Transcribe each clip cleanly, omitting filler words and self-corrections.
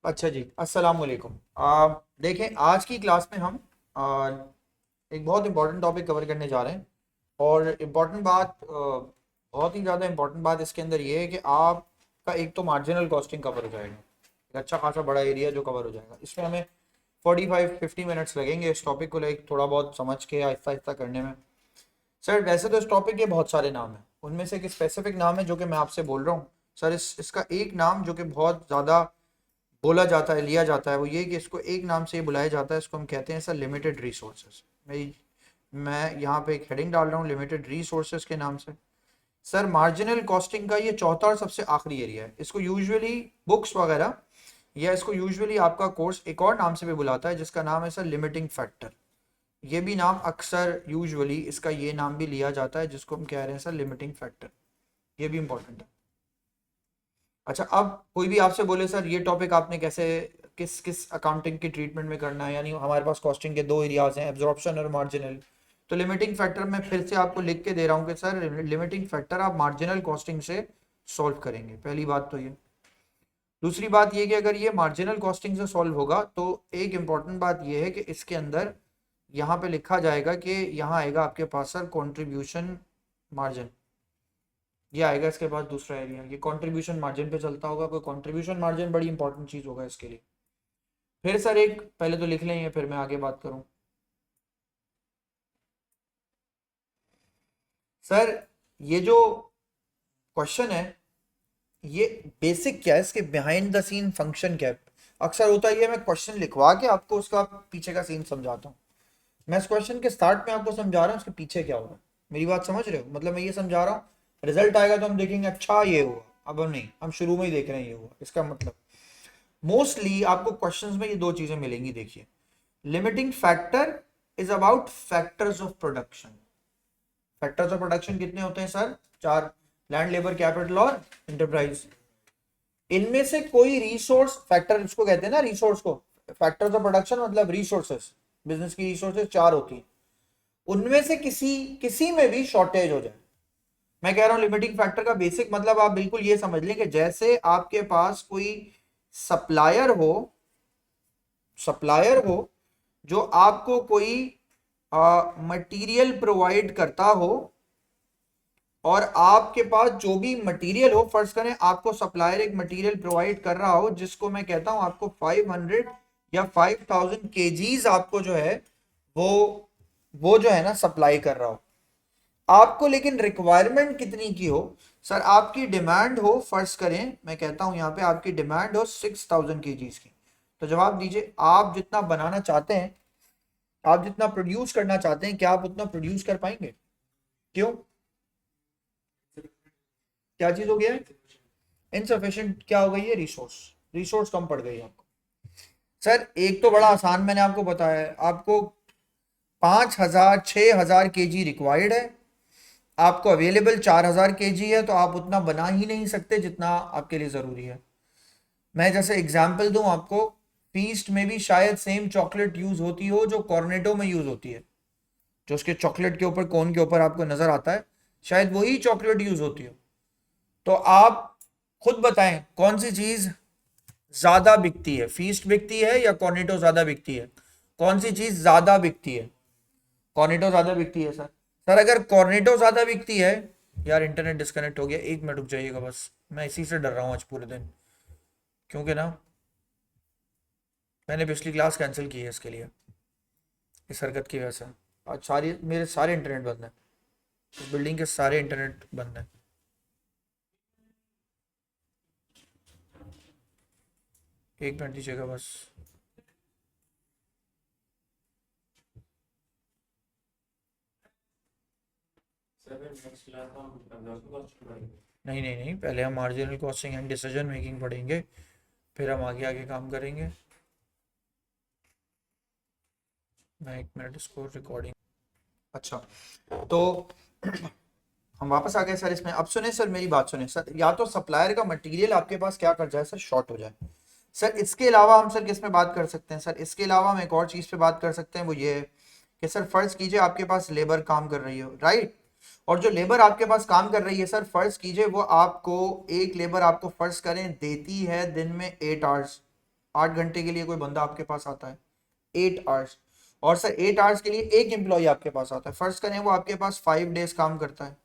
अच्छा जी, अस्सलाम वालेकुम। देखें, आज की क्लास में हम आ, एक बहुत इंपॉर्टेंट टॉपिक कवर करने जा रहे हैं। और इम्पॉर्टेंट बात, बहुत ही ज़्यादा इम्पॉर्टेंट बात इसके अंदर ये है कि आपका एक तो मार्जिनल कॉस्टिंग कवर हो जाएगा। एक अच्छा खासा बड़ा एरिया जो कवर हो जाएगा, इसमें हमें 45-50 मिनट्स लगेंगे इस टॉपिक को लेकर थोड़ा बहुत समझ के आहिस्ता आहिस्ता करने में। सर, वैसे तो इस टॉपिक के बहुत सारे नाम हैं, उनमें से एक स्पेसिफिक नाम है जो कि मैं आपसे बोल रहा हूँ। सर, इसका एक नाम जो कि बहुत ज़्यादा बोला जाता है, लिया जाता है, वो ये कि इसको एक नाम से बुलाया जाता है। इसको हम कहते हैं सर लिमिटेड रिसोर्सेज। मैं यहाँ पे एक हेडिंग डाल रहा हूँ लिमिटेड रिसोर्सेज के नाम से। सर, मार्जिनल कॉस्टिंग का ये चौथा और सबसे आखिरी एरिया है। इसको यूजुअली बुक्स वगैरह या इसको यूजुअली आपका कोर्स एक और नाम से भी बुलाता है जिसका नाम है सर लिमिटिंग फैक्टर। ये भी नाम अक्सर यूजुअली इसका ये नाम भी लिया जाता है जिसको हम कह रहे हैं सर लिमिटिंग फैक्टर। ये भी इंपॉर्टेंट है। अच्छा, अब कोई भी आपसे बोले सर ये टॉपिक आपने कैसे किस किस अकाउंटिंग की ट्रीटमेंट में करना है, यानी हमारे पास कॉस्टिंग के दो एरियाज हैं, एब्जॉर्प्शन और मार्जिनल। तो लिमिटिंग फैक्टर मैं फिर से आपको लिख के दे रहा हूँ कि सर लिमिटिंग फैक्टर आप मार्जिनल कॉस्टिंग से सॉल्व करेंगे। पहली बात तो ये। दूसरी बात ये कि अगर ये मार्जिनल कॉस्टिंग से सॉल्व होगा तो एक इंपॉर्टेंट बात ये है कि इसके अंदर यहाँ पे लिखा जाएगा कि यहाँ आएगा आपके पास सर कंट्रीब्यूशन मार्जिन। ये आएगा इसके बाद दूसरा एरिया, ये कंट्रीब्यूशन मार्जिन पे चलता होगा। कोई कंट्रीब्यूशन मार्जिन बड़ी इंपॉर्टेंट चीज होगा इसके लिए। फिर सर एक पहले तो लिख लें ये, फिर मैं आगे बात करूं। सर, ये जो क्वेश्चन है ये बेसिक क्या है, इसके बिहाइंड द सीन फंक्शन क्या है। अक्सर होता ही है मैं क्वेश्चन लिखवा के आपको उसका पीछे का सीन समझाता हूँ। मैं इस क्वेश्चन के स्टार्ट में आपको समझा रहा हूँ उसके पीछे क्या होगा। मेरी बात समझ रहे हो? मतलब मैं ये समझा रहा हूँ, रिजल्ट आएगा तो हम देखेंगे अच्छा ये हुआ। अब हम नहीं, हम शुरू में ही देख रहे हैं ये हुआ, इसका मतलब मोस्टली आपको क्वेश्चंस में ये दो चीजें मिलेंगी। देखिए, limiting factor is about factors of production. Factors of production कितने होते हैं सर? चार: लैंड, लेबर, कैपिटल और इंटरप्राइज। इनमें से कोई रिसोर्स फैक्टर, इसको कहते हैं ना रिसोर्स को। फैक्टर्स ऑफ प्रोडक्शन मतलब रिसोर्सेस, बिजनेस की रिसोर्सेस चार होती हैं। उनमें से किसी किसी में भी शॉर्टेज हो जाए, मैं कह रहा हूं लिमिटिंग फैक्टर का बेसिक मतलब आप बिल्कुल ये समझ लें कि जैसे आपके पास कोई सप्लायर हो, सप्लायर हो जो आपको कोई मटेरियल प्रोवाइड करता हो, और आपके पास जो भी मटेरियल हो, फर्ज करें आपको सप्लायर एक मटेरियल प्रोवाइड कर रहा हो जिसको मैं कहता हूं आपको 500 या 5000 केजीज आपको जो है वो जो है ना सप्लाई कर रहा हो आपको, लेकिन रिक्वायरमेंट कितनी की हो? सर, आपकी डिमांड हो, फर्ज करें मैं कहता हूं यहां पे आपकी डिमांड हो 6000 केजीज की। तो जवाब दीजिए, आप जितना बनाना चाहते हैं, आप जितना प्रोड्यूस करना चाहते हैं, क्या आप उतना प्रोड्यूस कर पाएंगे? क्यों? क्या चीज हो गया है? इनसफिशिएंट क्या हो गई है? रिसोर्स। रिसोर्स कम पड़ गई आपको। सर, एक तो बड़ा आसान मैंने आपको बताया है, आपको 5000 6000 केजी रिक्वायर्ड है, आपको अवेलेबल 4000 केजी है, तो आप उतना बना ही नहीं सकते जितना आपके लिए ज़रूरी है। मैं जैसे एग्जांपल दूं आपको, फीस्ट में भी शायद सेम चॉकलेट यूज़ होती हो जो कॉर्नेटो में यूज़ होती है। जो उसके चॉकलेट के ऊपर, कोन के ऊपर आपको नज़र आता है, शायद वही चॉकलेट यूज़ होती हो। तो आप खुद बताएं कौन सी चीज़ ज़्यादा बिकती है? फीस्ट बिकती है या कॉर्नेटो ज़्यादा बिकती है? कौन सी चीज़ ज़्यादा बिकती है? कॉर्नेटो ज़्यादा बिकती है सर। सर, अगर कॉर्नेटो ज़्यादा बिकती है, यार इंटरनेट डिस्कनेक्ट हो गया, एक मिनट रुक जाइएगा बस। मैं इसी से डर रहा हूँ आज पूरे दिन, क्योंकि ना मैंने पिछली क्लास कैंसिल की है इसके लिए, इस हरकत की वजह से। आज मेरे सारे इंटरनेट बंद हैं, इस बिल्डिंग के सारे इंटरनेट बंद हैं। एक मिनट दीजिएगा बस। नहीं नहीं नहीं, पहले हम marginal costing and decision making पढ़ेंगे, फिर हम आगे आगे काम करेंगे। मैं एक मिनट इसको रिकॉर्डिंग। अच्छा, तो हम वापस आ गए सर इसमें। अब सुने सर, मेरी बात सुने सर, या तो सप्लायर का मटेरियल आपके पास क्या कर जाए सर, शॉर्ट हो जाए। सर, इसके अलावा हम सर किस में बात कर सकते हैं? सर, इसके अलावा हम एक और चीज़ पे बात कर सकते हैं, वो ये है कि सर फर्ज कीजिए आपके पास लेबर काम कर रही हो, राइट? और जो लेबर आपके पास काम कर रही है सर, फर्ज कीजिए वो आपको, एक लेबर आपको फर्ज करें देती है दिन में 8 आवर्स, 8 घंटे के लिए कोई बंदा आपके पास आता है, 8 आवर्स, और सर 8 आवर्स के लिए एक एम्प्लॉय आपके पास आता है, फर्स्ट करें वो आपके पास 5 डेज काम करता है,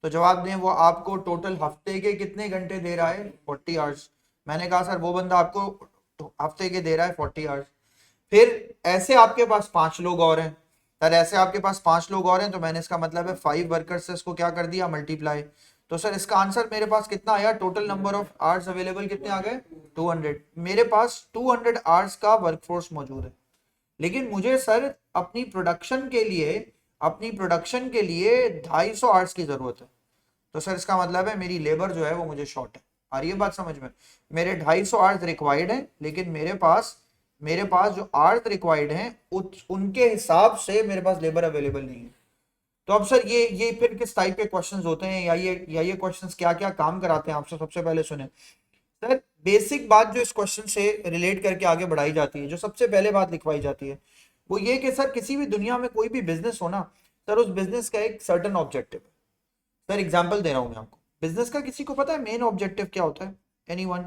तो जवाब दें वो आपको टोटल हफ्ते के कितने घंटे दे रहा है, 40 आवर्स। मैंने कहा सर वो बंदा आपको हफ्ते के दे रहा है 40 आवर्स। फिर ऐसे आपके पास 5 लोग और हैं, सर ऐसे आपके पास 5 लोग और हैं, तो मैंने इसका मतलब है 5 वर्कर्स से इसको क्या कर दिया, मल्टीप्लाई। तो सर इसका आंसर मेरे पास कितना आया, total number of hours available कितने आ गए, 200। मेरे पास 200 आवर्स का वर्कफोर्स मौजूद है, लेकिन मुझे सर अपनी प्रोडक्शन के लिए 250 आवर्स की जरूरत है। तो सर इसका मतलब है मेरी लेबर जो है वो मुझे शॉर्ट है। आ रही है बात समझ में? मेरे 250 आवर्स रिक्वायर्ड है, लेकिन मेरे पास जो आवर्स रिक्वायर्ड हैं उनके हिसाब से मेरे पास लेबर अवेलेबल नहीं है। तो अब सर ये फिर किस टाइप के क्वेश्चंस होते हैं, या ये क्वेश्चंस क्या क्या काम कराते हैं आपसे, सबसे पहले सुने। सर बेसिक बात जो इस क्वेश्चन से रिलेट करके आगे बढ़ाई जाती है, जो सबसे पहले बात लिखवाई जाती है, वो ये कि सर किसी भी दुनिया में कोई भी बिजनेस हो ना, सर उस बिजनेस का एक सर्टेन ऑब्जेक्टिव है। सर एग्जांपल दे रहा हूं मैं आपको, बिजनेस का किसी को पता है मेन ऑब्जेक्टिव क्या होता है, एनीवन?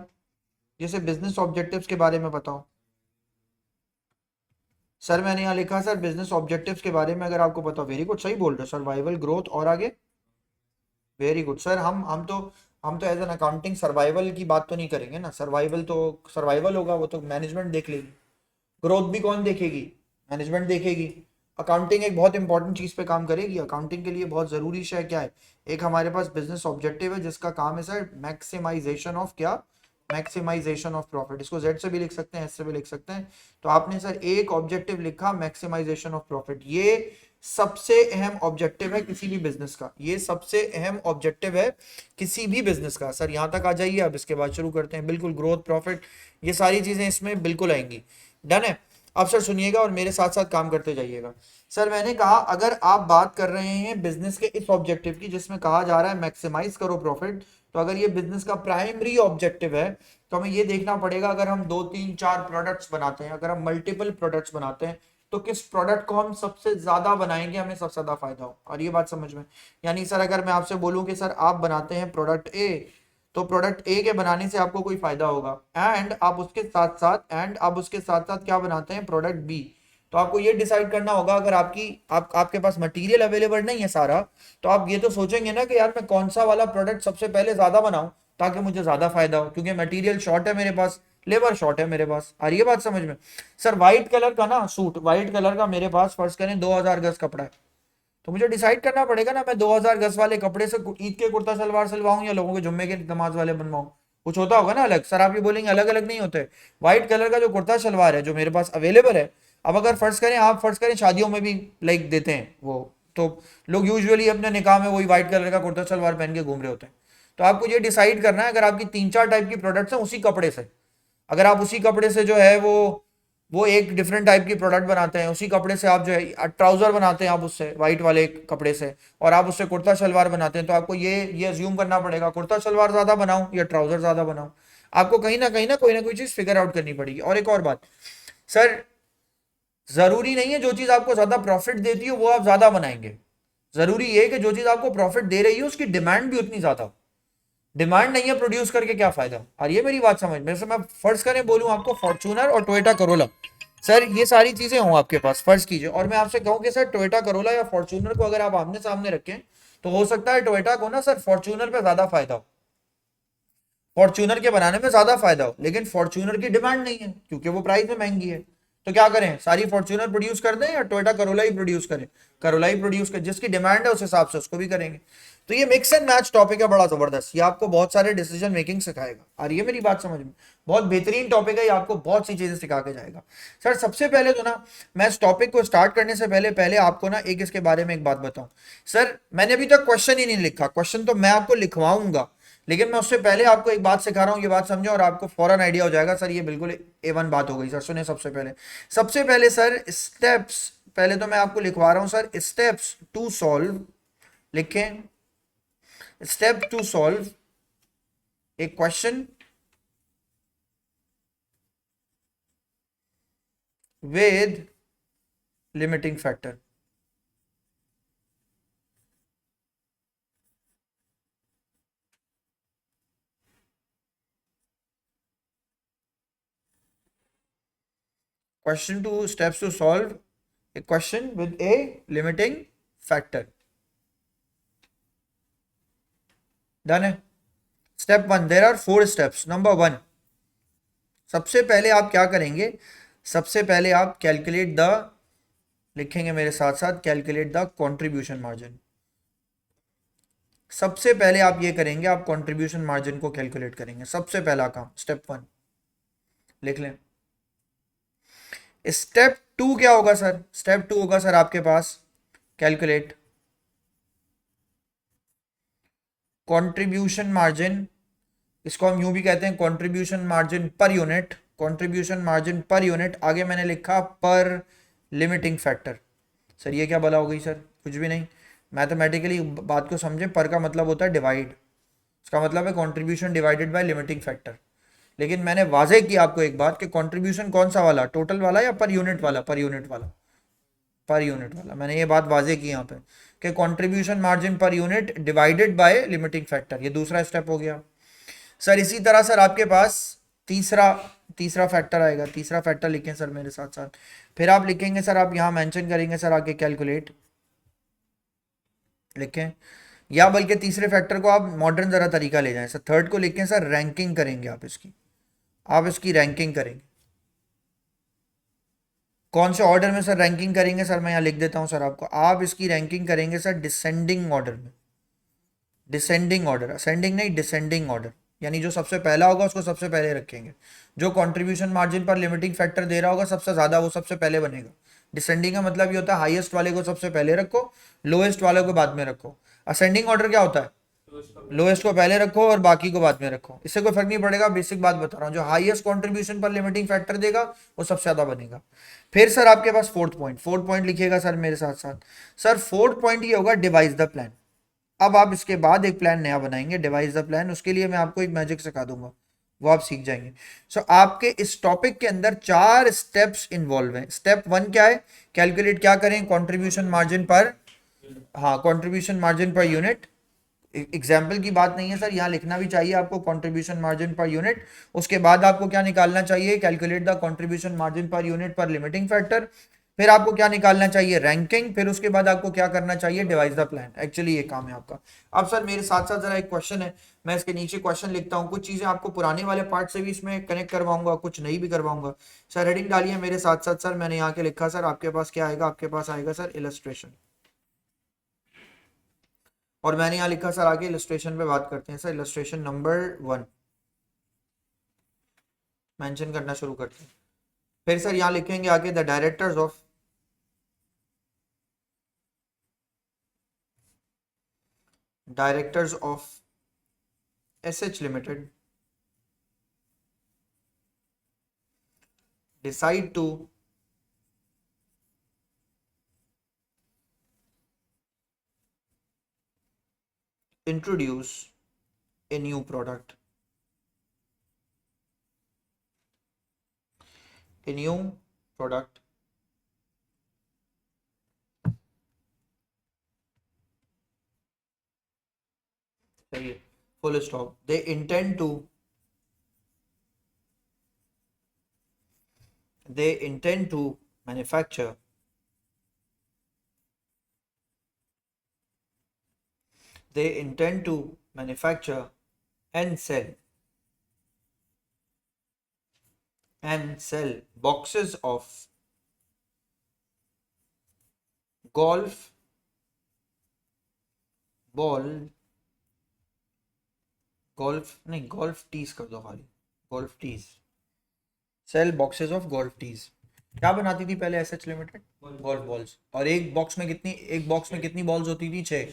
जैसे बिजनेस ऑब्जेक्टिव्स के बारे में बताओ। सर मैंने यहाँ लिखा सर बिजनेस ऑब्जेक्टिव्स के बारे में, अगर आपको पता, वेरी गुड, सही बोल रहे हो, सर्वाइवल, ग्रोथ और आगे, वेरी गुड। सर हम तो एज एन अकाउंटिंग सर्वाइवल की बात तो नहीं करेंगे ना, सर्वाइवल होगा वो तो मैनेजमेंट देख लेगी, ग्रोथ भी कौन देखेगी, मैनेजमेंट देखेगी। अकाउंटिंग एक बहुत इंपॉर्टेंट चीज पे काम करेगी, अकाउंटिंग के लिए बहुत जरूरी शय क्या है, एक हमारे पास बिजनेस ऑब्जेक्टिव है जिसका काम है सर मैक्सिमाइजेशन ऑफ क्या, मैक्सिमाइजेशन ऑफ प्रॉफिट। इसको जेड से भी लिख सकते हैं, एस से भी लिख सकते हैं। तो आपने सर एक ऑब्जेक्टिव लिखा मैक्सिमाइजेशन ऑफ प्रॉफिट, ये सबसे अहम ऑब्जेक्टिव है किसी भी बिजनेस का, ये सबसे अहम ऑब्जेक्टिव है किसी भी बिजनेस का। सर यहां तक आ जाइए, अब इसके बाद शुरू करते हैं, बिल्कुल ग्रोथ, प्रॉफिट, ये सारी चीजें इसमें बिल्कुल आएंगी। डन है? अब सर सुनिएगा और मेरे साथ साथ काम करते जाइएगा। सर मैंने कहा अगर आप बात कर रहे हैं बिजनेस के इस ऑब्जेक्टिव की जिसमें कहा जा रहा है मैक्सिमाइज करो प्रॉफिट, तो अगर ये बिजनेस का प्राइमरी ऑब्जेक्टिव है, तो हमें ये देखना पड़ेगा, अगर हम 2 3 4 प्रोडक्ट्स बनाते हैं, अगर हम मल्टीपल प्रोडक्ट्स बनाते हैं, तो किस प्रोडक्ट को हम सबसे ज्यादा बनाएंगे, हमें सबसे ज्यादा फायदा हो। और ये बात समझ में, यानी सर अगर मैं आपसे बोलूं कि सर आप बनाते हैं प्रोडक्ट ए, तो प्रोडक्ट ए के बनाने से आपको कोई फायदा होगा, एंड आप उसके साथ साथ क्या बनाते हैं, प्रोडक्ट बी। तो आपको ये डिसाइड करना होगा, अगर आपके पास मटेरियल अवेलेबल नहीं है सारा, तो आप ये तो सोचेंगे ना कि यार मैं कौन सा वाला प्रोडक्ट सबसे पहले ज्यादा बनाऊं ताकि मुझे ज्यादा फायदा हो, क्योंकि मटेरियल शॉर्ट है मेरे पास, लेबर शॉर्ट है मेरे पास। आ रही है बात समझ में? सर व्हाइट कलर का ना सूट, व्हाइट कलर का मेरे पास फर्ज करें 2000 गज कपड़ा है, तो मुझे डिसाइड करना पड़ेगा ना, मैं 2000 गज वाले कपड़े से ईद के कुर्ता सलवार सिलवाऊं या लोगों के जुम्मे के नमाज वाले बनवाऊं। कुछ होता होगा ना अलग। सर आप ये बोलेंगे अलग अलग नहीं होते, व्हाइट कलर का जो कुर्ता सलवार है जो मेरे पास अवेलेबल है, अब अगर आप फर्ज करें शादियों में भी लाइक देते हैं वो, तो लोग यूजुअली अपने निकाह में वही व्हाइट कलर का कुर्ता सलवार पहन के घूम रहे होते हैं। तो आपको ये डिसाइड करना है, अगर आपकी 3 4 टाइप की प्रोडक्ट्स हैं उसी कपड़े से, अगर आप उसी कपड़े से जो है वो एक डिफरेंट टाइप की प्रोडक्ट बनाते हैं, उसी कपड़े से आप जो है ट्राउजर बनाते हैं आप उससे व्हाइट वाले कपड़े से, और आप उससे कुर्ता शलवार बनाते हैं, तो आपको ये अज्यूम करना पड़ेगा कुर्ता शलवार ज्यादा बनाऊं या ट्राउजर ज्यादा बनाऊं। आपको कहीं ना कोई चीज फिगर आउट करनी पड़ेगी। और एक और बात सर, जरूरी नहीं है जो चीज आपको ज्यादा प्रॉफिट देती हो वो आप ज्यादा बनाएंगे, जरूरी ये है कि जो चीज आपको प्रॉफिट दे रही है उसकी डिमांड भी उतनी ज्यादा हो। डिमांड नहीं है प्रोड्यूस करके क्या फायदा। और ये मेरी बात समझ में, से मैं फर्ज करें बोलूं आपको फॉर्च्यूनर और टोयोटा करोला, सर ये सारी चीजें हों आपके पास, फर्ज कीजिए, और मैं आपसे कहूं कि सर टोयोटा करोला या फॉर्च्यूनर को अगर आप आमने सामने रखें, तो हो सकता है टोयोटा को ना सर फॉर्च्यूनर पे ज्यादा फायदा हो, फॉर्च्यूनर के बनाने में ज्यादा फायदा हो, लेकिन फॉर्च्यूनर की डिमांड नहीं है क्योंकि वो प्राइस में महंगी है। तो क्या करें, सारी फॉर्च्यूनर प्रोड्यूस कर दें या टोयोटा करोला ही प्रोड्यूस करें? करोला ही प्रोड्यूस करें, जिसकी डिमांड है उस हिसाब से उसको भी करेंगे। तो ये मिक्स एंड मैच टॉपिक है बड़ा जबरदस्त, ये आपको बहुत सारे डिसीजन मेकिंग सिखाएगा। और ये मेरी बात समझ में, बहुत बेहतरीन टॉपिक है, ये आपको बहुत सी चीजें सिखा के जाएगा। सर सबसे पहले तो ना, मैं इस टॉपिक को स्टार्ट करने से पहले पहले आपको ना एक इसके बारे में एक बात बताऊं। सर मैंने अभी तक क्वेश्चन ही नहीं लिखा, क्वेश्चन तो मैं आपको लिखवाऊंगा, लेकिन मैं उससे पहले आपको एक बात सिखा रहा हूं, ये बात समझो और आपको फौरन आइडिया हो जाएगा। सर ये बिल्कुल A1 बात हो गई। सर सुने, सबसे पहले सर स्टेप्स, पहले तो मैं आपको लिखवा रहा हूं सर, स्टेप्स टू सॉल्व, लिखें, step to solve a question with limiting factor. question to steps to solve a question with a limiting factor. Done है. Step 1, there are 4 steps. Number 1, सबसे पहले आप क्या करेंगे, सबसे पहले आप कैलकुलेट द, लिखेंगे मेरे साथ साथ, कैलकुलेट द कंट्रीब्यूशन मार्जिन. सबसे पहले आप ये करेंगे, आप कंट्रीब्यूशन मार्जिन को कैलकुलेट करेंगे. सबसे पहला काम, स्टेप 1 लिख लें. स्टेप 2 क्या होगा सर? स्टेप 2 होगा सर आपके पास कैलकुलेट कंट्रीब्यूशन मार्जिन. इसको हम यूं भी कहते हैं contribution margin per unit. Contribution margin per unit, आगे मैंने लिखा पर लिमिटिंग फैक्टर. सर ये क्या बला हो गई सर? कुछ भी नहीं. मैथमेटिकली बात को समझे, पर का मतलब होता है डिवाइड. इसका मतलब है contribution divided by limiting factor. लेकिन मैंने वाजे किया आपको एक बात कि कंट्रीब्यूशन कौन सा वाला, टोटल वाला या पर यूनिट वाला? पर यूनिट वाला, पर यूनिट वाला. मैंने ये बात वाजे की यहाँ पे कि contribution margin per unit divided by limiting factor. ये दूसरा स्टेप हो गया सर. इसी तरह सर आपके पास तीसरा फैक्टर आएगा. तीसरा फैक्टर लिखें सर मेरे साथ साथ. फिर आप लिखेंगे सर, आप यहाँ मेंशन करेंगे सर आगे कैलकुलेट लिखें, या बल्कि तीसरे फैक्टर को आप मॉडर्न जरा तरीका ले जाएं सर. थर्ड को लिखें सर रैंकिंग करेंगे आप इसकी. आप इसकी रैंकिंग करेंगे. कौन से ऑर्डर में सर रैंकिंग करेंगे? सर मैं यहाँ लिख देता हूँ सर आपको. आप इसकी रैंकिंग करेंगे सर डिसेंडिंग ऑर्डर में. डिसेंडिंग ऑर्डर, असेंडिंग नहीं, डिसेंडिंग ऑर्डर. यानी जो सबसे पहला होगा उसको सबसे पहले रखेंगे. जो कंट्रीब्यूशन मार्जिन पर लिमिटिंग फैक्टर दे रहा होगा सबसे ज्यादा, वो सबसे पहले बनेगा. डिसेंडिंग का मतलब ये होता है हाईएस्ट वाले को सबसे पहले रखो, लोएस्ट वाले को बाद में रखो. असेंडिंग ऑर्डर क्या होता है? लोएस्ट को पहले रखो और बाकी को बाद में रखो. इससे कोई फर्क नहीं पड़ेगा, बेसिक बात बता रहा हूँ. जो हाईएस्ट कंट्रीब्यूशन पर लिमिटिंग फैक्टर देगा वो सबसे ज्यादा बनेगा. फिर सर आपके पास फोर्थ पॉइंट लिखिएगा सर मेरे साथ साथ. सर फोर्थ पॉइंट ये होगा डिवाइस द प्लान. अब आप इसके बाद एक प्लान नया बनाएंगे, डिवाइस द प्लान. उसके लिए मैं आपको एक मैजिक सिखा दूंगा, वो आप सीख जाएंगे. सो आपके इस टॉपिक के अंदर 4 स्टेप्स इन्वॉल्व हैं. स्टेप 1 क्या है? कैलकुलेट क्या करें? कंट्रीब्यूशन मार्जिन पर, हाँ contribution margin per unit. Example की बात नहीं है सर, यहाँ लिखना भी चाहिए आपको कंट्रीब्यूशन मार्जिन पर यूनिट. उसके बाद आपको क्या निकालना चाहिए? Calculate the contribution margin per unit पर लिमिटिंग फैक्टर. फिर आपको क्या निकालना चाहिए? रैंकिंग. फिर उसके बाद आपको क्या करना चाहिए? Device the plan. एक्चुअली ये काम है आपका. अब सर मेरे साथ साथ जरा एक क्वेश्चन है, मैं इसके नीचे क्वेश्चन लिखता हूँ. कुछ चीजें आपको पुराने वाले पार्ट से भी इसमें कनेक्ट करवाऊंगा, कुछ नई भी करवाऊंगा. सर हेडिंग डालिए मेरे साथ साथ. सर मैंने यहाँ के लिखा सर आपके पास क्या आएगा? आपके पास आएगा सर इलस्ट्रेशन. और मैंने यहाँ लिखा सर आगे इलस्ट्रेशन पे बात करते हैं. सर इलस्ट्रेशन नंबर 1 मेंशन करना शुरू करते हैं. फिर सर यहाँ लिखेंगे आगे the directors of SH Limited decide to introduce a new product. A new product full stop. They intend to manufacture and sell boxes of golf tees कर दो खाली. Golf tees. Sell boxes of golf tees. क्या बनाती थी पहले SH limited? Golf balls. और एक box में कितनी बॉल्स होती थी? 6.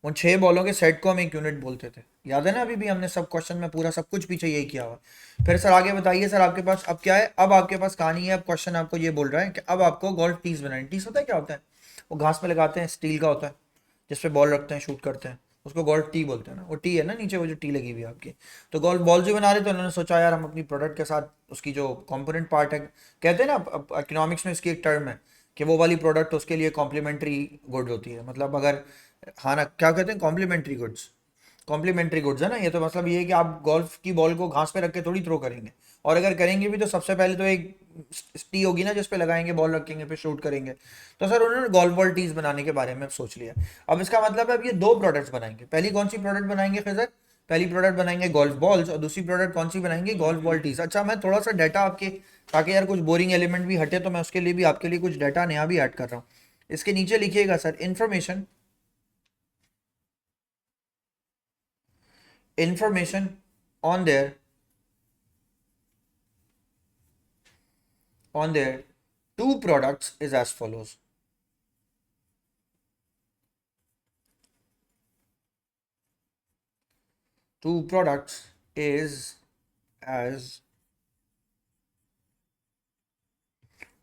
उन 6 बॉलों के सेट को हम एक यूनिट बोलते थे. याद है ना? अभी भी हमने सब क्वेश्चन में पूरा सब कुछ पीछे यही किया हुआ. फिर सर आगे बताइए सर आपके पास अब क्या है? अब आपके पास कहानी है. अब क्वेश्चन आपको ये बोल रहा है कि अब आपको गोल्फ टीज बनानी. टीज होता है क्या होता है? वो घास पे लगाते हैं, स्टील का होता है, जिसपे बॉल रखते हैं, शूट करते हैं. उसको गोल्फ टी बोलते हैं ना. वो टी है ना नीचे, वो जो टी लगी हुई है आपकी. तो गोल्फ बॉल जो बना रहे, तो उन्होंने सोचा यार हम अपनी प्रोडक्ट के साथ उसकी जो कंपोनेंट पार्ट है, कहते हैं ना इकोनॉमिक्स में इसकी एक टर्म है कि वो वाली प्रोडक्ट उसके लिए कॉम्प्लीमेंट्री गुड होती है. मतलब अगर, हाँ ना, क्या कहते हैं? कॉम्प्लीमेंट्री गुड्स है ना. ये तो मतलब ये है कि आप गोल्फ की बॉल को घास पे रख के थोड़ी थ्रो करेंगे, और अगर करेंगे भी तो सबसे पहले तो एक टी होगी ना जिस पे लगाएंगे बॉल रखेंगे फिर शूट करेंगे, तो सर उन्होंने गोल्फ बॉल टीज बनाने के बारे में सोच लिया। अब इसका मतलब है अब ये दो प्रोडक्ट्स बनाएंगे। पहली कौन सी प्रोडक्ट बनाएंगे खिजर? पहली प्रोडक्ट बनाएंगे गोल्फ बॉल्स और दूसरी प्रोडक्ट कौन सी बनाएंगे? Golf ball tees. अच्छा मैं थोड़ा सा डाटा आपके, ताकि यार कुछ बोरिंग एलिमेंट भी हटे, तो मैं उसके लिए भी आपके लिए कुछ डाटा नया भी ऐड कर रहा हूँ। इसके नीचे लिखिएगा sir information, information on their, on their two products is as follows. Two products is as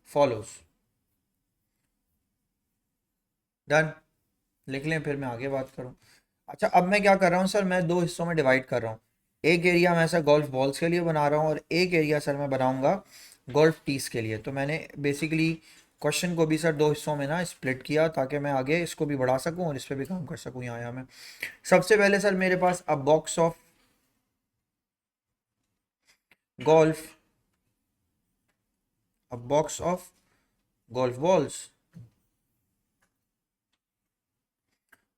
follows. Done. लिख लें फिर मैं आगे बात करूं। अच्छा अब मैं क्या कर रहा हूं सर, मैं दो हिस्सों में डिवाइड कर रहा हूं। एक एरिया मैं सर गोल्फ बॉल्स के लिए बना रहा हूं और एक एरिया सर मैं बनाऊंगा गोल्फ टीस के लिए। तो मैंने बेसिकली क्वेश्चन को भी सर दो हिस्सों में ना स्प्लिट किया ताकि मैं आगे इसको भी बढ़ा सकूं और इस पर भी काम कर सकूं। यहाँ आया मैं। सबसे पहले सर मेरे पास a box of golf, a box of golf balls,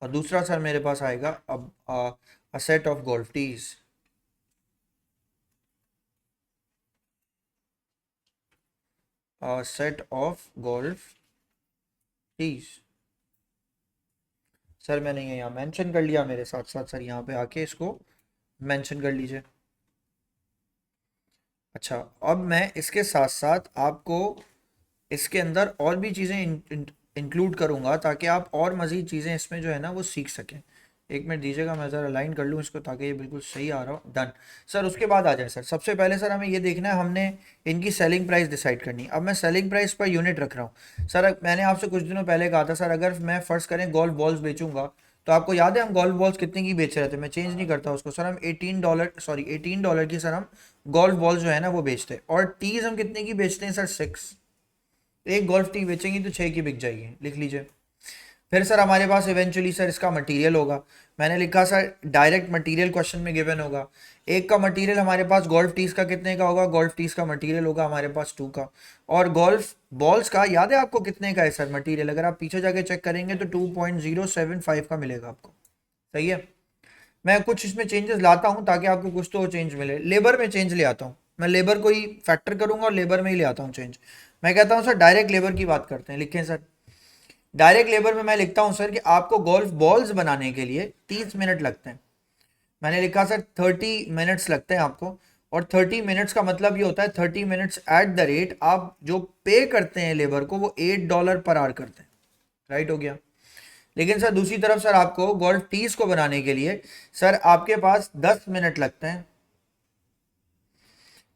और दूसरा सर मेरे पास आएगा अब a set of golf tees, a set of golf tees। Sir मैंने ये यहाँ मेंशन कर लिया, मेरे साथ साथ सर यहाँ पे आके इसको मेंशन कर लीजिए। अच्छा अब मैं इसके साथ साथ आपको इसके अंदर और भी चीज़ें इंक्लूड करूँगा ताकि आप और मज़ीद चीज़ें इसमें जो है ना वो सीख सकें। एक मिनट दीजिएगा, मैं ज़रा लाइन कर लूँ इसको ताकि ये बिल्कुल सही आ रहा हो। डन। सर उसके बाद आ जाए सर, सबसे पहले सर हमें ये देखना है, हमने इनकी सेलिंग प्राइस डिसाइड करनी है। अब मैं सेलिंग प्राइस पर यूनिट रख रहा हूँ सर। मैंने आपसे कुछ दिनों पहले कहा था सर, अगर मैं फ़र्ज़ करें गोल्फ बॉल्स बेचूंगा, तो आपको याद है हम गोल्फ बॉल्स कितने की बेच रहे थे? मैं चेंज नहीं करता उसको सर, हम $18, सॉरी $18 की सर हम गोल्फ बॉल्स जो है ना वो बेचते हैं। और टीज़ हम कितने की बेचते हैं सर? 6। एक गोल्फ टी बेचेंगे तो 6 की बिक जाएगी, लिख लीजिए। फिर सर हमारे पास इवेंचुअली सर इसका मटेरियल होगा। मैंने लिखा सर डायरेक्ट मटेरियल क्वेश्चन में गिवन होगा। एक का मटेरियल हमारे पास गोल्फ टीज का कितने का होगा? गोल्फ टीज का मटेरियल होगा हमारे पास 2 का। और गोल्फ बॉल्स का याद है आपको कितने का है सर मटेरियल? अगर आप पीछे जाके चेक करेंगे तो 2.075 का मिलेगा आपको। सही है। मैं कुछ इसमें चेंजेस लाता हूँ ताकि आपको कुछ तो चेंज मिले। लेबर में चेंज ले आता हूँ मैं, लेबर को ही फैक्टर करूंगा और लेबर में ही ले आता हूँ चेंज। मैं कहता हूँ सर डायरेक्ट लेबर की बात करते हैं, लिखें सर। डायरेक्ट लेबर में मैं लिखता हूं सर कि आपको गोल्फ बॉल्स बनाने के लिए 30 मिनट लगते हैं। मैंने लिखा सर 30 मिनट्स लगते हैं आपको। और 30 मिनट्स का मतलब ये होता है 30 मिनट्स एट द रेट आप जो पे करते हैं लेबर को वो $8 पर आवर करते हैं। राइट हो गया। लेकिन सर दूसरी तरफ सर आपको गोल्फ टीस को बनाने के लिए सर आपके पास 10 मिनट लगते हैं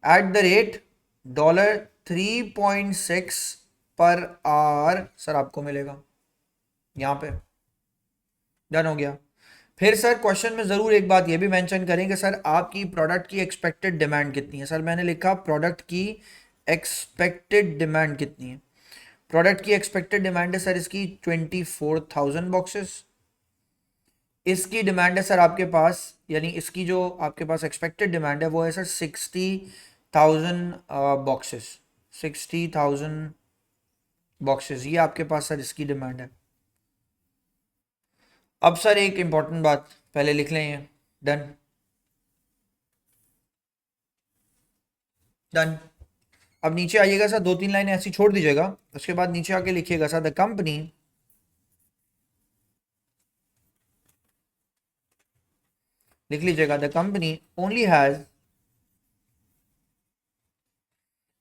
at the rate $3.6 per hour sir आपको मिलेगा यहाँ पे। डन हो गया। फिर सर क्वेश्चन में ज़रूर एक बात ये भी मेंशन करेंगे सर आपकी प्रोडक्ट की एक्सपेक्टेड डिमांड कितनी है। सर मैंने लिखा प्रोडक्ट की एक्सपेक्टेड डिमांड कितनी है। प्रोडक्ट की एक्सपेक्टेड डिमांड है सर इसकी 24,000 बॉक्सेस। इसकी डिमांड है सर आपके पास, यानी इसकी जो आपके पास एक्सपेक्टेड डिमांड है वो है सर 60,000 बॉक्सेस। 60,000 बॉक्सेस ये आपके पास सर इसकी डिमांड है। अब सर एक इंपॉर्टेंट बात पहले लिख लें ये। डन। डन। अब नीचे आइएगा सर, दो तीन लाइन ऐसी छोड़ दीजिएगा, उसके बाद नीचे आके लिखिएगा सर द कंपनी, लिख लीजिएगा the company only has,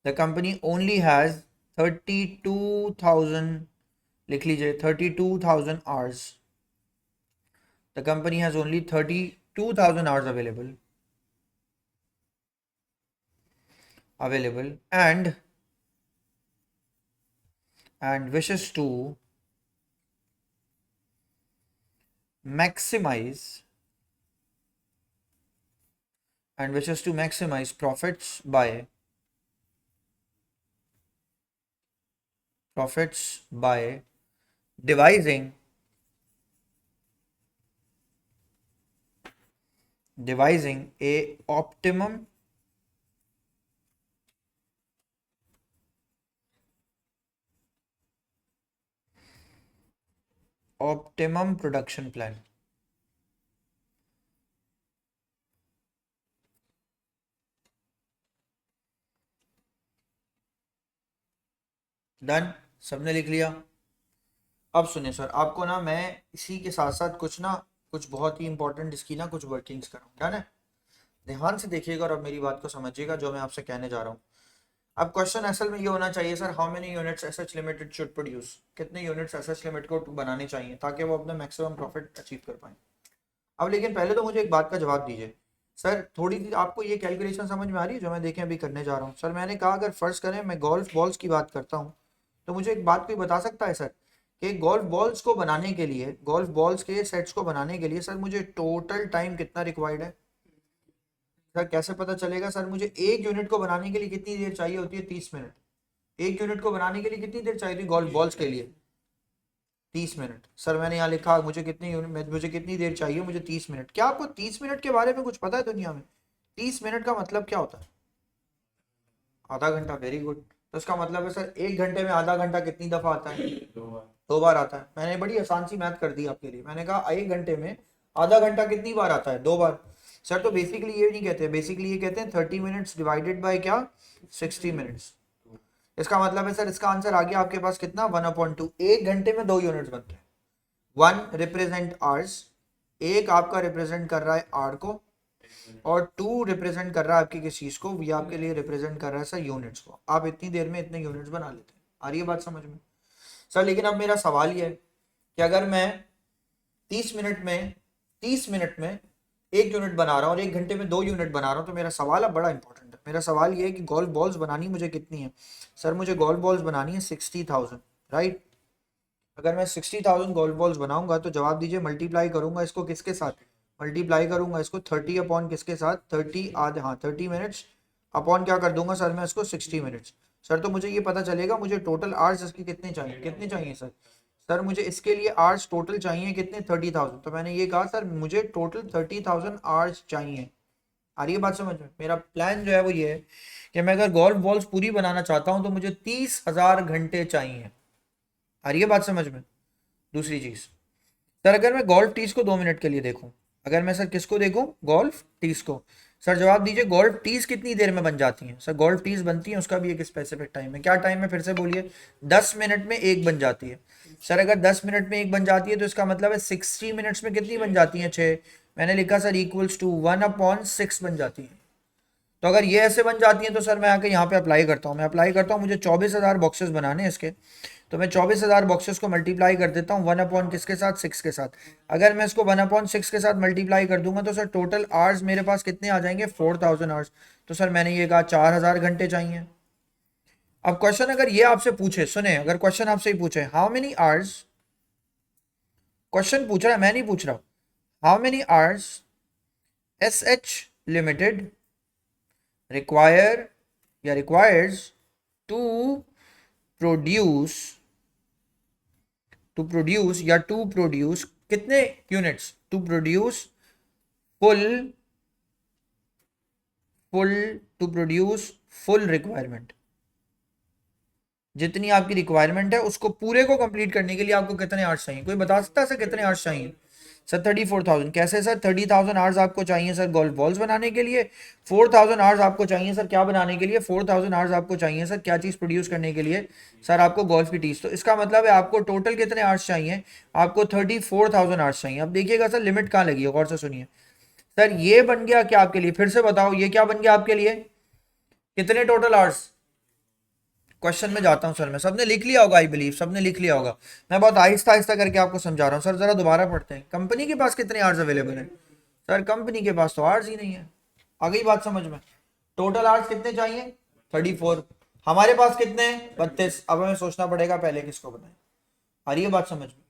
the company only has 32,000, लिख लीजिए 32,000 hours. The company has only 32,000 hours available and wishes to maximize profits by devising a optimum optimum production plan. Done, सबने लिख लिया। अब सुनिए sir, आपको ना मैं इसी के साथ साथ कुछ बहुत ही इंपॉर्टेंट इसकी ना कुछ वर्किंग्स कराऊँ, डन है। ध्यान से देखिएगा और अब मेरी बात को समझिएगा जो मैं आपसे कहने जा रहा हूँ। अब क्वेश्चन असल में ये होना चाहिए sir, how many units SH limited should produce, कितने यूनिट्स एसएच लिमिटेड को बनाने चाहिए ताकि वो अपना मैक्सिमम प्रॉफिट अचीव कर पाए। अब लेकिन पहले तो मुझे एक बात का जवाब दीजिए सर, थोड़ी सी आपको ये कैलकुलेशन समझ में आ रही है जो मैं देखें अभी करने जा रहा हूँ। सर मैंने कहा अगर फर्ज करें मैं गोल्फ बॉल्स की बात करता हूँ, तो मुझे एक बात कोई बता सकता है सर कि गोल्फ बॉल्स को बनाने के लिए, गोल्फ बॉल्स के सेट्स को बनाने के लिए सर मुझे टोटल टाइम कितना रिक्वायर्ड है? सर कैसे पता चलेगा सर? मुझे एक यूनिट को बनाने के लिए कितनी देर चाहिए होती है? 30 मिनट। एक यूनिट को बनाने के लिए कितनी देर चाहिए थी गोल्फ बॉल्स के लिए? 30 मिनट। सर मैंने यहाँ लिखा मुझे कितनी यूनिट, मुझे कितनी देर चाहिए? मुझे 30 मिनट। क्या आपको 30 मिनट के बारे में कुछ पता है दुनिया में? 30 मिनट का मतलब क्या होता है? आधा घंटा। Very good. तो इसका मतलब है सर एक घंटे में आधा घंटा कितनी दफा आता है? 2 बार आता है। मैंने बड़ी आसान सी मैथ कर दी आपके लिए। मैंने कहा एक घंटे में आधा घंटा कितनी बार आता है? 2 बार। सर तो बेसिकली ये नहीं कहते, बेसिकली ये कहते हैं 30 मिनट्स डिवाइडेड बाय क्या? 60 मिनट्स। इसका मतलब है सर इसका आंसर आ गया आपके पास कितना? 1/2। एक घंटे में 2 यूनिट्स बनते हैं। 1 रिप्रेजेंट आवर्स, एक आपका रिप्रेजेंट कर रहा है आर को, और 2 रिप्रेजेंट कर रहा है आपकी किस चीज को? ये आपके लिए रिप्रेजेंट कर रहा है सर यूनिट्स को। आप इतनी देर में इतने यूनिट्स बना लेते हैं। आ रही है बात समझ में सर? लेकिन अब मेरा सवाल ये है कि अगर मैं 30 मिनट में 1 यूनिट बना रहा हूँ और एक घंटे में 2 यूनिट बना रहा हूँ, तो मेरा सवाल अब बड़ा इंपॉर्टेंट है। मेरा सवाल ये है कि गोल्फ बॉल्स बनानी मुझे कितनी है? सर मुझे गोल्फ बॉल्स बनानी है 60,000, राइट। अगर मैं 60,000 गोल्फ बॉल्स बनाऊंगा तो जवाब दीजिए, मल्टीप्लाई करूंगा इसको किसके साथ? मल्टीप्लाई करूंगा इसको 30 अपॉन किसके साथ? 30 आधे, हाँ 30 मिनट्स अपॉन क्या कर दूंगा सर मैं इसको? 60 मिनट्स। सर तो मुझे ये पता चलेगा मुझे टोटल आवर्स इसके कितने चाहिए? कितने चाहिए सर? सर मुझे इसके लिए आवर्स टोटल चाहिए कितने? 30,000। तो मैंने ये कहा सर मुझे टोटल 30,000 आवर्स चाहिए। आ रही है बात समझ में? मेरा प्लान जो है वो ये है कि मैं अगर गोल्फ बॉल्स पूरी बनाना चाहता हूँ तो मुझे 30,000 घंटे चाहिए। आ रही है बात समझ में? दूसरी चीज सर, अगर मैं गोल्फ टीज को 2 मिनट के लिए देखूं, अगर मैं सर किसको देखूं? गोल्फ टीज को। सर जवाब दीजिए गोल्फ टीज कितनी देर में बन जाती हैं? सर गोल्फ टीज बनती हैं, उसका भी एक स्पेसिफिक टाइम है। क्या टाइम है फिर से बोलिए? 10 मिनट में एक बन जाती है। सर अगर 10 मिनट में एक बन जाती है तो इसका मतलब है 60 मिनट्स में कितनी बन जाती है? 6। मैंने लिखा सर इक्वल्स टू 1/6 बन जाती है। तो अगर ये ऐसे बन जाती है तो सर मैं आके यहाँ पे अप्लाई करता हूँ, मैं अप्लाई करता हूँ, मुझे 24,000 बॉक्सेस बनाने हैं इसके। तो मैं 24,000 बॉक्सेस को मल्टीप्लाई कर देता हूँ 1/ किसके साथ? 6 के साथ। अगर मैं इसको 1/6 के साथ मल्टीप्लाई कर दूंगा तो सर टोटल आवर्स मेरे पास कितने आ जाएंगे? 4,000 आवर्स। तो सर मैंने ये कहा 4,000 घंटे चाहिए। अब क्वेश्चन अगर ये आपसे पूछे, सुने, अगर क्वेश्चन आपसे ही पूछे हाउ मेनी आवर्स, क्वेश्चन पूछ रहा है, मैं नहीं पूछ रहा, how many hours S H limited require या रिक्वायर्स टू प्रोड्यूस, या टू प्रोड्यूस कितने units? To produce full full to produce full requirement, जितनी आपकी रिक्वायरमेंट है उसको पूरे को कंप्लीट करने के लिए आपको कितने आवर्स चाहिए? कोई बता सकता है सर कितने आवर्स चाहिए? सर 34,000। कैसे सर? 30,000 आवर्स आपको चाहिए सर गोल्फ बॉल्स बनाने के लिए, 4,000 आवर्स आपको चाहिए सर क्या बनाने के लिए? 4,000 आवर्स आपको चाहिए सर क्या चीज़ प्रोड्यूस करने के लिए? सर आपको गोल्फ की टीज। तो इसका मतलब है आपको टोटल कितने आवर्स चाहिए? आपको 34,000 आवर्स चाहिए। अब देखिएगा सर लिमिट कहाँ लगी है, गौर से सुनिए। सर ये बन गया क्या आपके लिए? फिर से बताओ ये क्या बन गया आपके लिए? कितने टोटल आवर्स? क्वेश्चन में जाता हूं सर, मैं सबने लिख लिया होगा, आई बिलीव सबने लिख लिया होगा। मैं बहुत आहिस्ता आहिस्ता करके आपको समझा रहा हूँ सर, जरा दोबारा पढ़ते हैं। कंपनी के पास कितने आवर्स अवेलेबल है? सर कंपनी के पास तो आवर्स ही नहीं है। आ गई बात समझ में? टोटल आवर्स कितने चाहिए? 34। हमारे पास कितने हैं? 32। अब हमें सोचना पड़ेगा पहले किसको बनाए। आ रही है बात समझ में?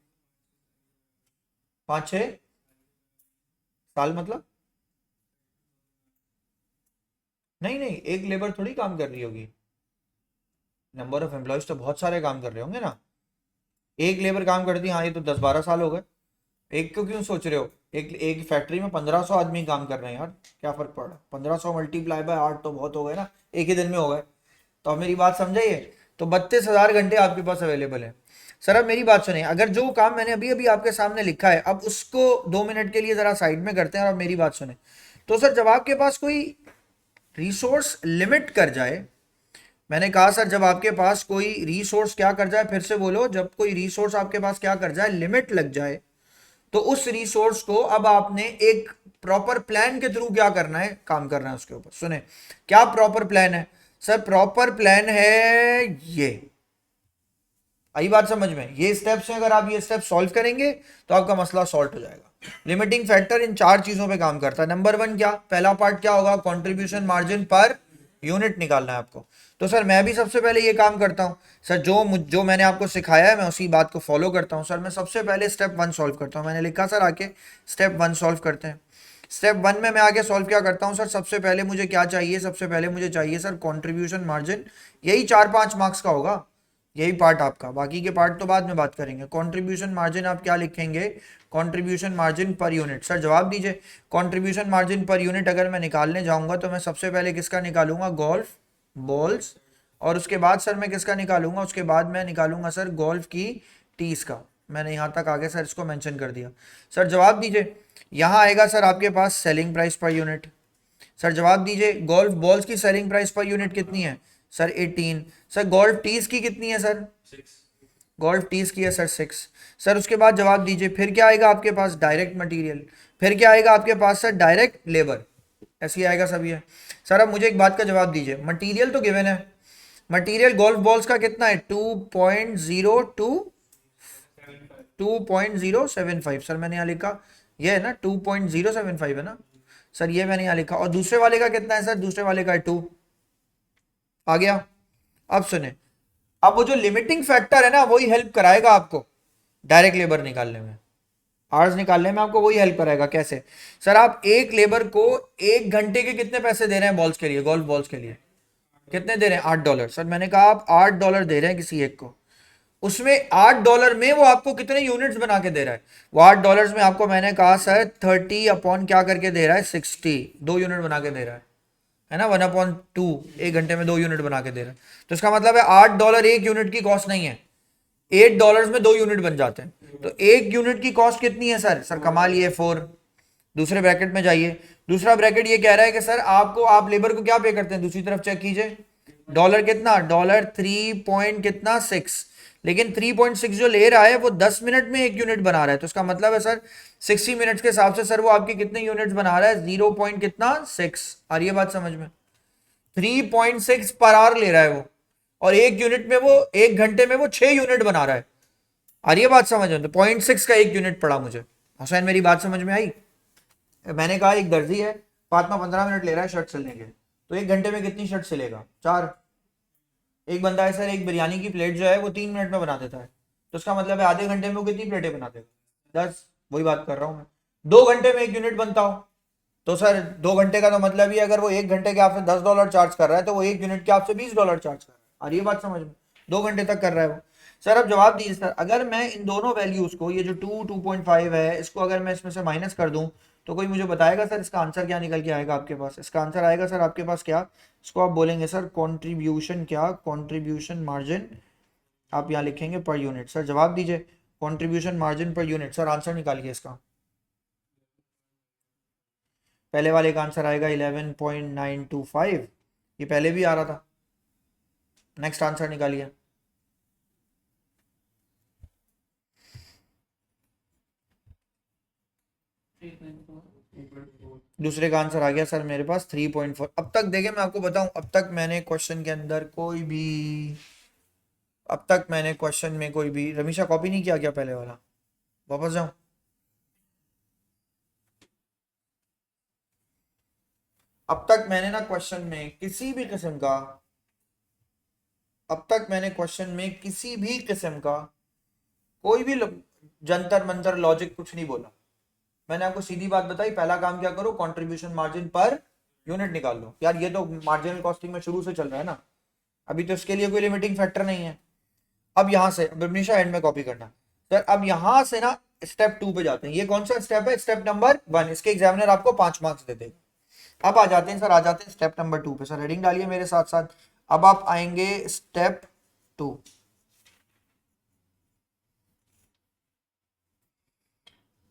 5-6 साल मतलब? नहीं नहीं, एक लेबर थोड़ी काम कर रही होगी, नंबर ऑफ एम्प्लॉयज तो बहुत सारे काम कर रहे होंगे ना। एक लेबर काम करती है, हाँ ये तो 10-12 साल हो गए। एक क्यों क्यों सोच रहे हो? एक एक फैक्ट्री में 1,500 आदमी काम कर रहे हैं यार, क्या फर्क पड़ रहा है? 1,500 मल्टीप्लाई बाय 8 तो बहुत हो गए ना, एक ही दिन में हो गए। तो अब मेरी बात समझाइए। तो 32,000 घंटे आपके पास अवेलेबल है। सर अब मेरी बात सुने, अगर जो काम मैंने अभी अभी आपके सामने लिखा है अब उसको 2 मिनट के लिए जरा साइड में करते हैं और अब मेरी बात सुने। तो सर जब आपके पास कोई रिसोर्स लिमिट कर जाए, मैंने कहा सर जब आपके पास कोई रिसोर्स क्या कर जाए, फिर से बोलो, जब कोई रिसोर्स आपके पास क्या कर जाए, लिमिट लग जाए, तो उस रिसोर्स को अब आपने एक प्रॉपर प्लान के थ्रू क्या करना है, काम करना है उसके ऊपर। सुने क्या प्रॉपर प्लान है सर, प्रॉपर प्लान है ये, आई बात समझ में, ये स्टेप्स हैं, अगर आप ये स्टेप सॉल्व करेंगे तो आपका मसला सॉल्व हो जाएगा। लिमिटिंग फैक्टर इन 4 चीजों पे काम करता है। नंबर 1 क्या, पहला पार्ट क्या होगा, कंट्रीब्यूशन मार्जिन पर यूनिट निकालना है आपको। तो सर मैं भी सबसे पहले ये काम करता हूँ सर, जो मैंने आपको सिखाया है मैं उसी बात को फॉलो करता हूँ सर। मैं सबसे पहले स्टेप 1 सॉल्व करता हूँ, मैंने लिखा सर आके स्टेप 1 सॉल्व करते हैं। स्टेप 1 में मैं आगे सॉल्व क्या करता हूँ सर, सबसे पहले मुझे क्या चाहिए, सबसे पहले मुझे चाहिए सर कंट्रीब्यूशन मार्जिन, यही 4-5 मार्क्स का होगा, यही पार्ट आपका, बाकी के पार्ट तो बाद में बात करेंगे। कंट्रीब्यूशन मार्जिन आप क्या लिखेंगे, contribution margin per unit. Sir जवाब दीजिए, कंट्रीब्यूशन मार्जिन पर यूनिट अगर मैं निकालने जाऊंगा तो मैं सबसे पहले किसका निकालूंगा, गोल्फ बॉल्स, और उसके बाद सर मैं किसका निकालूंगा, उसके बाद मैं निकालूंगा सर गोल्फ की टीज का। मैंने यहां तक आगे सर इसको मेंशन कर दिया। सर जवाब दीजिए, यहां आएगा सर आपके पास selling price per unit. Sir जवाब दीजिए, गोल्फ बॉल्स की सेलिंग प्राइस पर यूनिट कितनी है सर, 18। सर गोल्फ टीज की कितनी है सर, गोल्फ टीज की है सर 6। सर उसके बाद जवाब दीजिए, फिर क्या आएगा आपके पास, डायरेक्ट मटेरियल, फिर क्या आएगा आपके पास सर, डायरेक्ट लेबर, ऐसे ही आएगा सब ये। सर अब मुझे एक बात का जवाब दीजिए, मटेरियल तो गिवन है, मटेरियल गोल्फ बॉल्स का कितना है, 2.075। सर मैंने यहाँ लिखा, ये है ना 2.075 है ना सर, ये मैंने यहाँ लिखा। और दूसरे वाले का कितना है सर, दूसरे वाले का है 2, आ गया। अब सुने, अब वो जो लिमिटिंग फैक्टर है ना वही हेल्प कराएगा आपको डायरेक्ट लेबर निकालने में, आवर्स निकालने में आपको वही हेल्प कराएगा। कैसे सर, आप एक लेबर को 1 घंटे के कितने पैसे दे रहे हैं बॉल्स के लिए, गोल्फ बॉल्स के लिए कितने दे रहे हैं, $8। सर मैंने कहा आप $8 दे रहे हैं किसी एक को, उसमें $8 में वो आपको कितने यूनिट्स बना के दे रहा है, वो $8 में आपको मैंने कहा सर 30 अपॉन क्या करके दे रहा है, 60, 2 यूनिट बना के दे रहा है ना, 1/2, 1 घंटे में 2 यूनिट बना के दे रहा है। तो इसका मतलब है $8 एक यूनिट की कॉस्ट नहीं है, $8 में 2 यूनिट बन जाते हैं। तो एक यूनिट की कॉस्ट कितनी है सर, सर कमाल ये 4। दूसरे ब्रैकेट में जाइए, दूसरा ब्रैकेट ये कह रहा है कि सर आपको, आप लेबर को क्या पे करते हैं, दूसरी तरफ चेक कीजिए, डॉलर कितना, डॉलर 3 पॉइंट कितना 6, लेकिन 3.6 जो ले रहा है वो 10 मिनट में 1 यूनिट बना रहा है। तो इसका मतलब है सर 60 मिनट्स के हिसाब से सर वो आपकी कितने यूनिट्स बना रहा है, 0 पॉइंट कितना 6। और ये बात समझ में, 3.6 पर आवर ले रहा है वो, और 1 यूनिट में वो 1 घंटे में वो 6 यूनिट बना रहा है। और ये बात समझ में, तो 0.6 का 1 यूनिट पड़ा मुझे। हुसैन मेरी बात समझ में आई, मैंने कहा एक दर्जी है, फातिमा 15 मिनट ले रहा है शर्ट सिलने के, तो 1 घंटे में कितनी शर्ट सिलेगा, 4। एक बंदा है सर, एक बिरयानी की प्लेट जो है वो 3 मिनट में बना देता है, तो उसका मतलब है आधे घंटे में वो कितनी प्लेटें बना देगा, 10। वही बात कर रहा हूं मैं, 2 घंटे में 1 यूनिट बनता हो, तो सर 2 घंटे का तो मतलब ही अगर वो 1 घंटे के आपसे $10 चार्ज कर रहा है तो वो 1 यूनिट के आपसे $20 चार्ज कर रहा है। और ये बात समझ में, 2 घंटे तक कर रहा है वो। सर अब जवाब दीजिए सर, अगर मैं इन दोनों वैल्यूज को, ये जो 2.5 है, इसको अगर मैं इसमें से माइनस कर दूं तो कोई मुझे बताएगा सर इसका आंसर क्या निकल के आएगा आपके पास, इसका आंसर आएगा सर आपके पास क्या, इसको आप बोलेंगे सर कॉन्ट्रीब्यूशन, क्या कॉन्ट्रीब्यूशन मार्जिन, आप यहाँ लिखेंगे पर यूनिट। सर जवाब दीजिए, contribution margin per unit, sir answer निकालिए इसका। पहले वाले का आंसर आएगा 11.925, ये पहले भी आ रहा था। नेक्स्ट आंसर निकालिए। दूसरे का आंसर आ गया सर मेरे पास 3.4। अब तक देखे मैं आपको बताऊं, अब तक मैंने क्वेश्चन के अंदर कोई भी, अब तक मैंने क्वेश्चन में कोई भी, रमीशा कॉपी नहीं किया क्या पहले वाला, वापस जाऊं, अब तक मैंने ना क्वेश्चन में किसी भी किस्म का, अब तक मैंने क्वेश्चन में किसी भी किस्म का कोई भी जंतर मंतर लॉजिक कुछ नहीं बोला। मैंने आपको सीधी बात बताई, पहला काम क्या करो, कंट्रीब्यूशन मार्जिन पर यूनिट निकाल लो। यार ये तो मार्जिनल कॉस्टिंग में शुरू से चल रहा है ना, अभी तो इसके लिए कोई लिमिटिंग फैक्टर नहीं है। अब यहां से हमेशा एंड में कॉपी करना सर, अब यहां से ना स्टेप 2 पे जाते हैं। ये कौन सा स्टेप है, स्टेप नंबर 1, इसके एग्जामिनर आपको 5 मार्क्स देते हैं। अब आ जाते हैं सर, आ जाते हैं स्टेप नंबर 2 पे। सर हेडिंग डालिए मेरे साथ साथ। अब आप आएंगे स्टेप 2,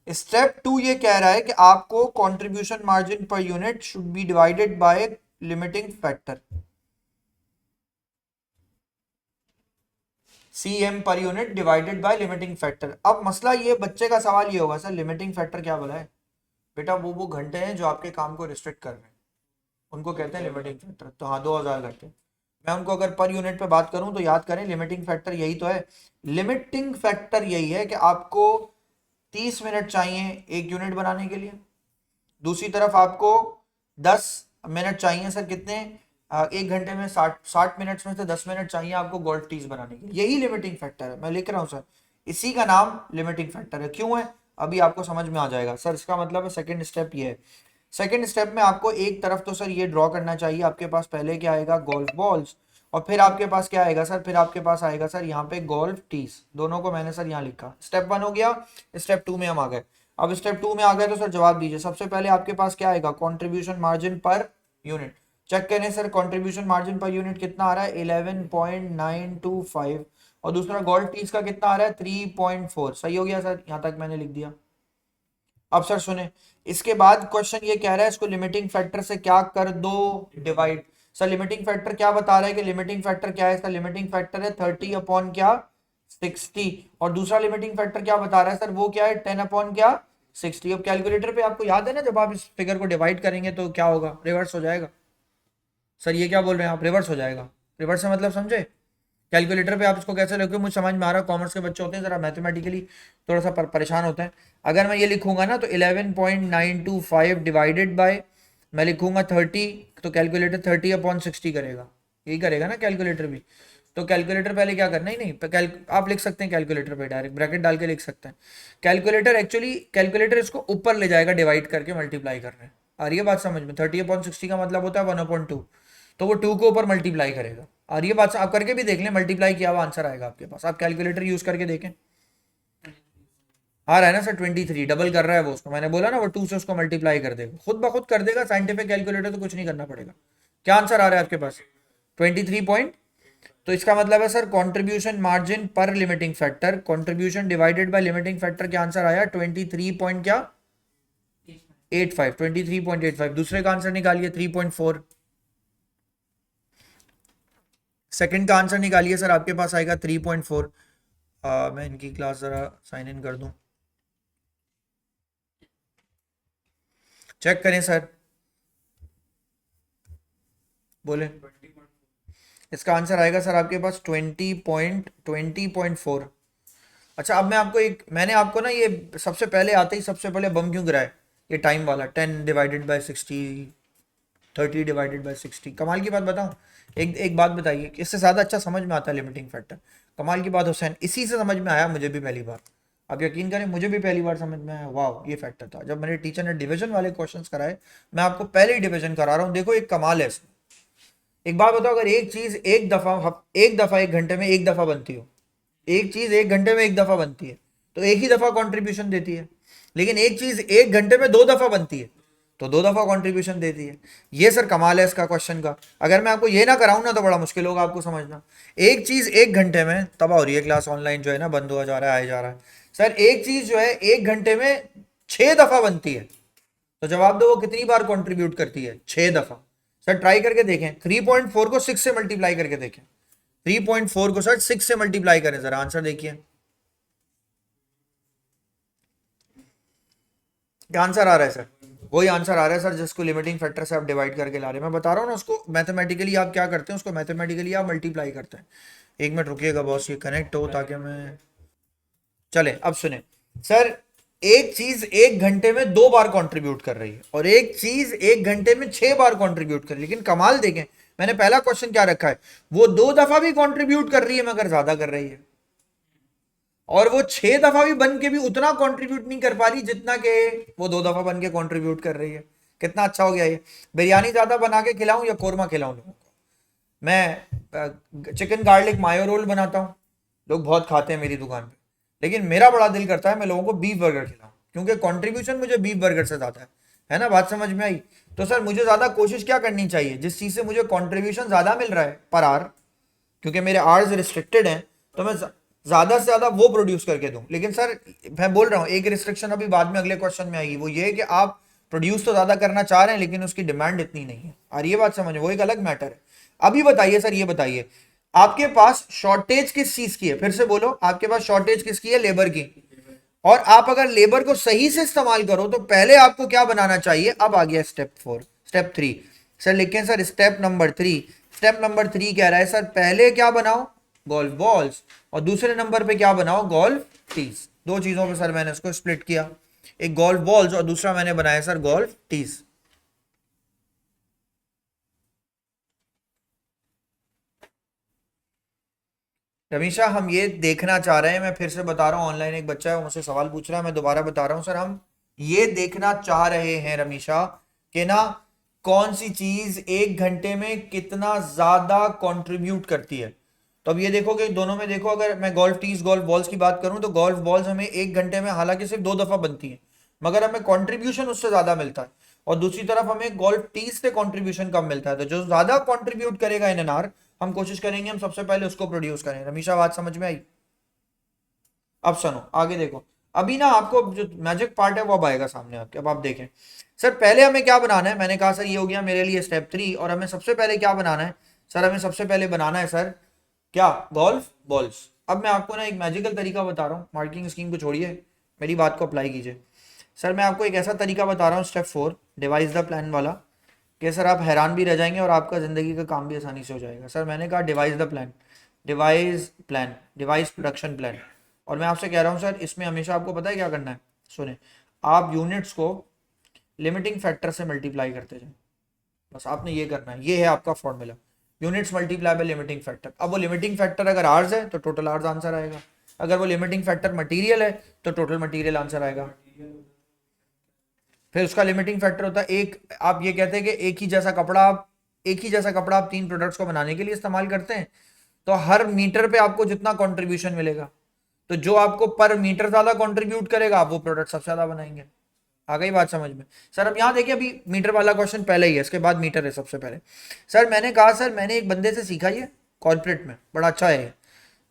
स्टेप 2 ये कह रहा है कि आपको contribution margin per unit should be divided by limiting factor, CM per unit divided by limiting factor. अब मसला ये, बच्चे का सवाल ये होगा, सर लिमिटिंग फैक्टर क्या बोला है? बेटा वो घंटे हैं जो आपके काम को रिस्ट्रिक्ट कर रहे हैं, उनको कहते हैं लिमिटिंग फैक्टर। तो हाँ 2000 घंटे, मैं उनको अगर पर यूनिट पे बात करूं तो याद करें लिमिटिंग फैक्टर यही तो है। लिमिटिंग फैक्टर यही है कि आपको 30 मिनट चाहिए एक यूनिट बनाने के लिए, दूसरी तरफ आपको 10 मिनट चाहिए सर, कितने, एक घंटे में 60 मिनट में से 10 मिनट चाहिए आपको गोल्फ टीज बनाने के लिए। यही लिमिटिंग फैक्टर है, मैं लिख रहा हूँ सर, इसी का नाम लिमिटिंग फैक्टर है। क्यों है अभी आपको समझ में आ जाएगा सर। इसका मतलब है सेकंड स्टेप ये है। सेकंड स्टेप में आपको एक तरफ तो सर ये ड्रॉ करना चाहिए, आपके पास पहले क्या आएगा, गोल्फ बॉल्स, और फिर आपके पास क्या आएगा सर, फिर आपके पास आएगा सर यहाँ पे गोल्फ टीज। दोनों को मैंने सर यहाँ लिखा। स्टेप 1 हो गया, स्टेप 2 में हम आ गए। अब स्टेप 2 में आ गए तो सर जवाब दीजिए। सबसे पहले आपके पास क्या आएगा, contribution margin per unit. Check करें sir, contribution margin per unit कितना आ रहा है, 11.925, और दूसरा गोल्ड टीज का कितना आ रहा है, 3.4। सही हो गया सर, यहां तक मैंने लिख दिया। अब सर सुने, इसके बाद क्वेश्चन ये कह रहा है इसको लिमिटिंग फैक्टर से क्या कर दो, डिवाइड। सर लिमिटिंग फैक्टर क्या बता रहा है कि लिमिटिंग फैक्टर क्या है, इसका लिमिटिंग फैक्टर है 30 अपॉन क्या, 60, और दूसरा लिमिटिंग फैक्टर क्या बता रहा है सर, वो क्या है 10 अपॉन क्या, 60। अब कैलकुलेटर पे आपको याद है ना, जब आप इस फिगर को डिवाइड करेंगे तो क्या होगा, रिवर्स हो जाएगा। सर ये क्या बोल रहे हैं आप, रिवर्स हो जाएगा। रिवर्स से मतलब समझे, कैलकुलेटर पे आप इसको कैसे लिखोगे, मुझे समझ में आ रहा है, कॉमर्स के बच्चे होते हैं जरा मैथमेटिकली थोड़ा सा परेशान होते हैं। अगर मैं ये लिखूंगा ना तो 11.925 डिवाइडेड बाय, मैं लिखूंगा 30, तो कैलकुलेटर 30 अपॉन 60 करेगा, यही करेगा ना कैलकुलेटर भी। तो कैलकुलेटर पहले क्या करना ही नहीं, आप लिख सकते हैं कैलकुलेटर पे डायरेक्ट ब्रैकेट डाल के लिख सकते हैं। कैलकुलेटर एक्चुअली, कैलकुलेटर इसको ऊपर ले जाएगा डिवाइड करके मल्टीप्लाई करने। आ रही है बात समझ में, 30 अपॉन 60 का मतलब होता है 1/2, तो वो 2 को ऊपर मल्टीप्लाई करेगा। और ये बात आप करके भी देख लें, मल्टीप्लाई किया हुआ आंसर आएगा आपके पास, आप कैलकुलेटर यूज करके देखें। आ रहा है ना सर 23, डबल कर रहा है वो, उसको मैंने बोला ना वो 2 से उसको मल्टीप्लाई कर देगा, खुद ब खुद कर देगा। साइंटिफिक कैलकुलेटर तो कुछ नहीं करना पड़ेगा। क्या आंसर आ रहा है आपके पास, 23 पॉइंट। तो इसका मतलब है सर कंट्रीब्यूशन मार्जिन पर limiting factor, contribution divided by limiting factor, क्या आंसर आया 23 पॉइंट क्या 85, 23.85। दूसरे का आंसर निकालिए 3.4। सेकंड का आंसर निकालिए सर, आपके पास आएगा 3.4। मैं इनकी क्लास जरा साइन इन कर दूं, चेक करें सर, बोले। इसका आंसर आएगा सर आपके पास 20.4। अच्छा अब मैं आपको एक, मैंने आपको ना ये सबसे पहले आते ही सबसे पहले बम क्यों गिराया, ये टाइम वाला 10 डिवाइडेड बाय 60, 30 डिवाइडेड बाय 60। कमाल की बात बताऊं, एक एक बात बताइए, इससे ज़्यादा अच्छा समझ में आता है लिमिटिंग फैक्टर। कमाल की बात हुसैन, इसी से समझ में आया मुझे भी पहली बार। आप यकीन करें मुझे भी पहली बार समझ में आया, वाह ये फैक्टर था। जब मेरे टीचर ने डिवीजन वाले क्वेश्चंस कराए, मैं आपको पहले ही डिवीजन करा रहा हूँ, देखो एक कमाल है इसमें। एक बात बताओ, अगर एक चीज एक दफा एक घंटे में एक दफा बनती हो, एक चीज एक घंटे में एक दफा बनती है तो एक ही दफा कंट्रीब्यूशन देती है। लेकिन एक चीज एक घंटे में 2 दफा बनती है तो 2 दफा कंट्रीब्यूशन देती है। ये सर कमाल है इसका क्वेश्चन का। अगर मैं आपको ये ना कराऊं ना तो बड़ा मुश्किल होगा आपको समझना। एक चीज एक घंटे में, तबाह हो रही है क्लास ऑनलाइन जो है ना, बंद हुआ जा रहा है आया जा रहा है। सर एक चीज जो है एक घंटे में 6 दफा बनती है, तो जवाब दो वो कितनी बार कंट्रीब्यूट करती है, 6 दफा। सर ट्राई करके देखें, 3.4 को 6 से मल्टीप्लाई करके देखें, 3.4 को सर 6 से मल्टीप्लाई करें, जरा आंसर देखिए क्या आंसर आ रहा है सर। वही आंसर आ रहा है सर जिसको लिमिटिंग फैक्टर से आप डिवाइड करके ला रहे हैं। मैं बता रहा हूँ ना, उसको मैथमेटिकली आप क्या करते हैं, उसको मैथमेटिकली आप मल्टीप्लाई करते हैं। एक मिनट रुकिएगा बॉस, ये कनेक्ट हो ताकि मैं, चले अब सुने सर। एक चीज एक घंटे में 2 बार कंट्रीब्यूट कर रही है और एक चीज एक घंटे में 6 बार कंट्रीब्यूट कर रही है। लेकिन कमाल देखें, मैंने पहला क्वेश्चन क्या रखा है, वो 2 दफा भी कंट्रीब्यूट कर रही है मगर ज्यादा कर रही है, और वो 6 दफा भी बन के भी उतना कंट्रीब्यूट नहीं कर पा रही जितना कि वो 2 दफा बन के कंट्रीब्यूट कर रही है। कितना अच्छा हो गया ये। बिरयानी ज्यादा बना के खिलाऊं या कोरमा खिलाऊं लोगों को। मैं चिकन गार्लिक मायो रोल बनाता हूँ, लोग बहुत खाते हैं मेरी दुकान पे, लेकिन मेरा बड़ा दिल करता है मैं लोगों को बीफ बर्गर खिलाऊं, क्योंकि कंट्रीब्यूशन मुझे बीफ बर्गर से ज्यादा है ना, बात समझ में आई। तो सर मुझे ज्यादा कोशिश क्या करनी चाहिए, जिस चीज से मुझे कंट्रीब्यूशन ज्यादा मिल रहा है पर आवर, क्योंकि मेरे आवर्स रिस्ट्रिक्टेड हैं, तो मैं ज्यादा से ज्यादा वो प्रोड्यूस करके दूं। लेकिन सर मैं बोल रहा हूं एक रिस्ट्रिक्शन अभी बाद में अगले क्वेश्चन में आएगी, वो ये है कि आप प्रोड्यूस तो ज्यादा करना चाह रहे हैं लेकिन उसकी डिमांड इतनी नहीं है। और ये बात समझ, वो एक अलग मैटर है। अभी बताइए सर, ये बताइए आपके पास शॉर्टेज किस चीज की है, फिर से बोलो, आपके पास शॉर्टेज किसकी है? लेबर की। और आप अगर लेबर को सही से इस्तेमाल करो तो पहले आपको क्या बनाना चाहिए? अब आ गया स्टेप 4, स्टेप 3। सर लिखें sir step number 3। Step number 3 कह रहा है सर पहले क्या बनाओ? Golf balls. और दूसरे नंबर पे क्या बनाओ? Golf tees. दो चीजों पे सर मैंने इसको स्प्लिट किया, एक गोल्फ बॉल्स और दूसरा मैंने बनाया सर गोल्फ टीज। रमीशा हम ये देखना चाह रहे हैं, मैं फिर से बता रहा हूँ, ऑनलाइन एक बच्चा है वो मुझसे सवाल पूछ रहा है, मैं दोबारा बता रहा हूँ सर, हम ये देखना चाह रहे हैं रमीशा कि ना कौन सी चीज एक घंटे में कितना ज्यादा कंट्रीब्यूट करती है। तो अब ये देखो कि दोनों में देखो, अगर मैं गोल्फ टीज गोल्फ बॉल्स की बात करूं तो गोल्फ बॉल्स हमें एक घंटे में हालांकि सिर्फ 2 दफा बनती है मगर हमें कंट्रीब्यूशन उससे ज्यादा मिलता है। और दूसरी तरफ हमें गोल्फ टीज से कंट्रीब्यूशन कम मिलता है। तो जो ज्यादा कंट्रीब्यूट करेगा इन एन आर, हम कोशिश करेंगे हम सबसे पहले उसको प्रोड्यूस करें। रमीशा बात समझ में आई? अब सुनो आगे देखो, अभी ना आपको जो मैजिक पार्ट है वो अब आएगा सामने आपके। अब आप देखें सर पहले हमें क्या बनाना है, मैंने कहा सर ये हो गया मेरे लिए स्टेप 3, और हमें सबसे पहले क्या बनाना है? सर हमें सबसे पहले बनाना है सर क्या? Golf balls. अब मैं आपको ना एक मैजिकल तरीका बता रहा हूँ, मार्किंग स्कीम को छोड़िए, मेरी बात को अप्लाई कीजिए। सर मैं आपको एक ऐसा तरीका बता रहा हूँ स्टेप 4 डिवाइस द प्लान वाला, कि सर आप हैरान भी रह जाएंगे और आपका ज़िंदगी का काम भी आसानी से हो जाएगा। सर मैंने कहा device the plan, device plan, device production plan. और मैं आपसे कह रहा हूँ सर इसमें हमेशा आपको पता है क्या करना है? सुने, आप यूनिट्स को लिमिटिंग फैक्टर से मल्टीप्लाई करते जाए, बस आपने ये करना है, ये है आपका formula, units multiply by limiting factor. अब वो लिमिटिंग फैक्टर अगर आर्स है तो टोटल आर्स आंसर आएगा, अगर वो लिमिटिंग फैक्टर मटेरियल है तो टोटल मटेरियल आंसर आएगा। फिर उसका लिमिटिंग फैक्टर होता है एक, आप ये कहते हैं कि एक ही जैसा कपड़ा आप 3 प्रोडक्ट्स को बनाने के लिए इस्तेमाल करते हैं, तो हर मीटर पे आपको जितना कंट्रीब्यूशन मिलेगा, तो जो आपको पर मीटर ज्यादा कंट्रीब्यूट करेगा आप वो प्रोडक्ट सबसे ज्यादा बनाएंगे। आ गई बात समझ में? सर अब यहाँ देखिए, अभी मीटर वाला क्वेश्चन पहले ही है, इसके बाद मीटर है सबसे पहले। सर मैंने कहा, सर मैंने एक बंदे से सीखा, ये कॉर्पोरेट में बड़ा अच्छा है।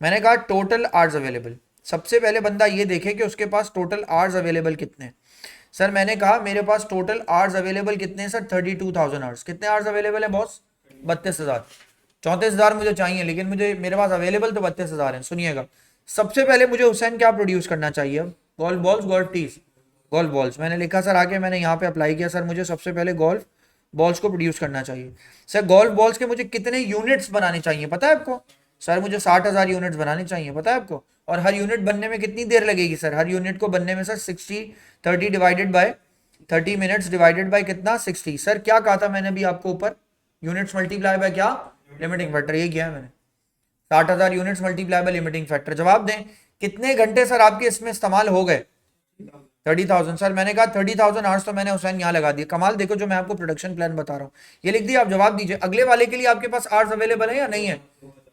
मैंने कहा टोटल आवर्स अवेलेबल, सबसे पहले बंदा ये देखे कि उसके पास टोटल आवर्स अवेलेबल कितने हैं। सर मैंने कहा मेरे पास टोटल आवर्स अवेलेबल कितने हैं सर? 32,000 आवर्स। कितने आवर्स अवेलेबल है बॉस? 32,000। 34,000 मुझे चाहिए लेकिन मुझे मेरे पास अवेलेबल तो 32,000 है। सुनिएगा, सबसे पहले मुझे हुसैन क्या प्रोड्यूस करना चाहिए? अब golf balls golf tees golf balls मैंने लिखा सर, आगे मैंने यहाँ पे अप्लाई किया, सर मुझे सबसे पहले गोल्फ बॉल्स को प्रोड्यूस करना चाहिए। सर गोल्फ बॉल्स के मुझे कितने यूनिट्स बनाने चाहिए पता है आपको? सर मुझे 60,000 यूनिट्स बनाने चाहिए, पता है आपको? और हर यूनिट बनने में कितनी देर लगेगी सर? हर यूनिट को बनने में sir 30 divided by 30 minutes divided by कितना? 60। सर क्या कहा था मैंने अभी आपको ऊपर? यूनिट्स मल्टीप्लाई बाय क्या? लिमिटिंग फैक्टर, ये किया है मैंने। 60,000 units multiply by limiting factor. जवाब दें कितने घंटे सर आपके इसमें इस्तेमाल हो गए? 30,000। सर मैंने कहा 30,000 आवर्स, तो मैंने हुसैन यहाँ लगा दिया। कमाल देखो, जो मैं आपको प्रोडक्शन प्लान बता रहा हूँ ये लिख दिया। आप जवाब दीजिए, अगले वाले के लिए आपके पास आवर्स अवेलेबल है या नहीं है?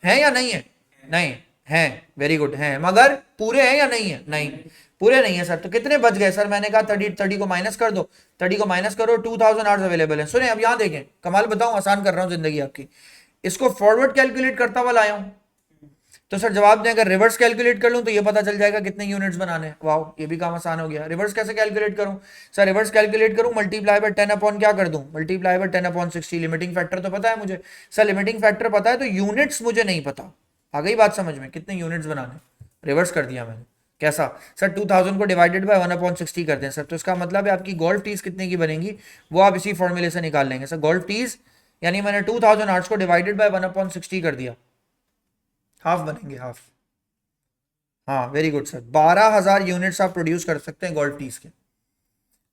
है या नहीं है? नहीं है, वेरी गुड है, मगर पूरे हैं या नहीं है? नहीं पूरे नहीं है सर। तो कितने बच गए सर? मैंने कहा 30 को माइनस कर दो, 30 को माइनस करो, 2,000 आवर्स अवेलेबल है। सुने अब यहाँ देखें, कमाल बताऊं, आसान कर रहा हूँ जिंदगी आपकी। इसको फॉरवर्ड कैलकुलेट करता हुआ लाया हूं, तो सर जवाब दें अगर रिवर्स कैलकुलेट कर लूं तो ये पता चल जाएगा कितने यूनिट्स बनाने हैं। वाह, ये भी काम आसान हो गया। रिवर्स कैसे कैलकुलेट करूं? सर रिवर्स कैलकुलेट करूं, मल्टीप्लाई बाय 10 अपॉन क्या कर दूं? Multiply by 10 upon 60। Limiting factor तो पता है मुझे सर, लिमिटिंग फैक्टर पता है, तो यूनिट्स मुझे नहीं पता। आ गई बात समझ में? कितने यूनिट्स बनाने, रिवर्स कर दिया मैंने। कैसा सर? 2,000 को डिवाइडेड बाय 1/60 कर दें सर, तो इसका मतलब है आपकी गोल्फ टीज कितने की बनेगी वो आप इसी फॉर्मूले से निकाल लेंगे सर। गोल्फ टीज यानी मैंने 2,000 आवर्स को डिवाइडेड बाय 1/60 कर दिया, हाफ बनेंगे, हाफ। हाँ वेरी गुड सर, 12,000 यूनिट्स आप प्रोड्यूस कर सकते हैं गोल्ड टीज के।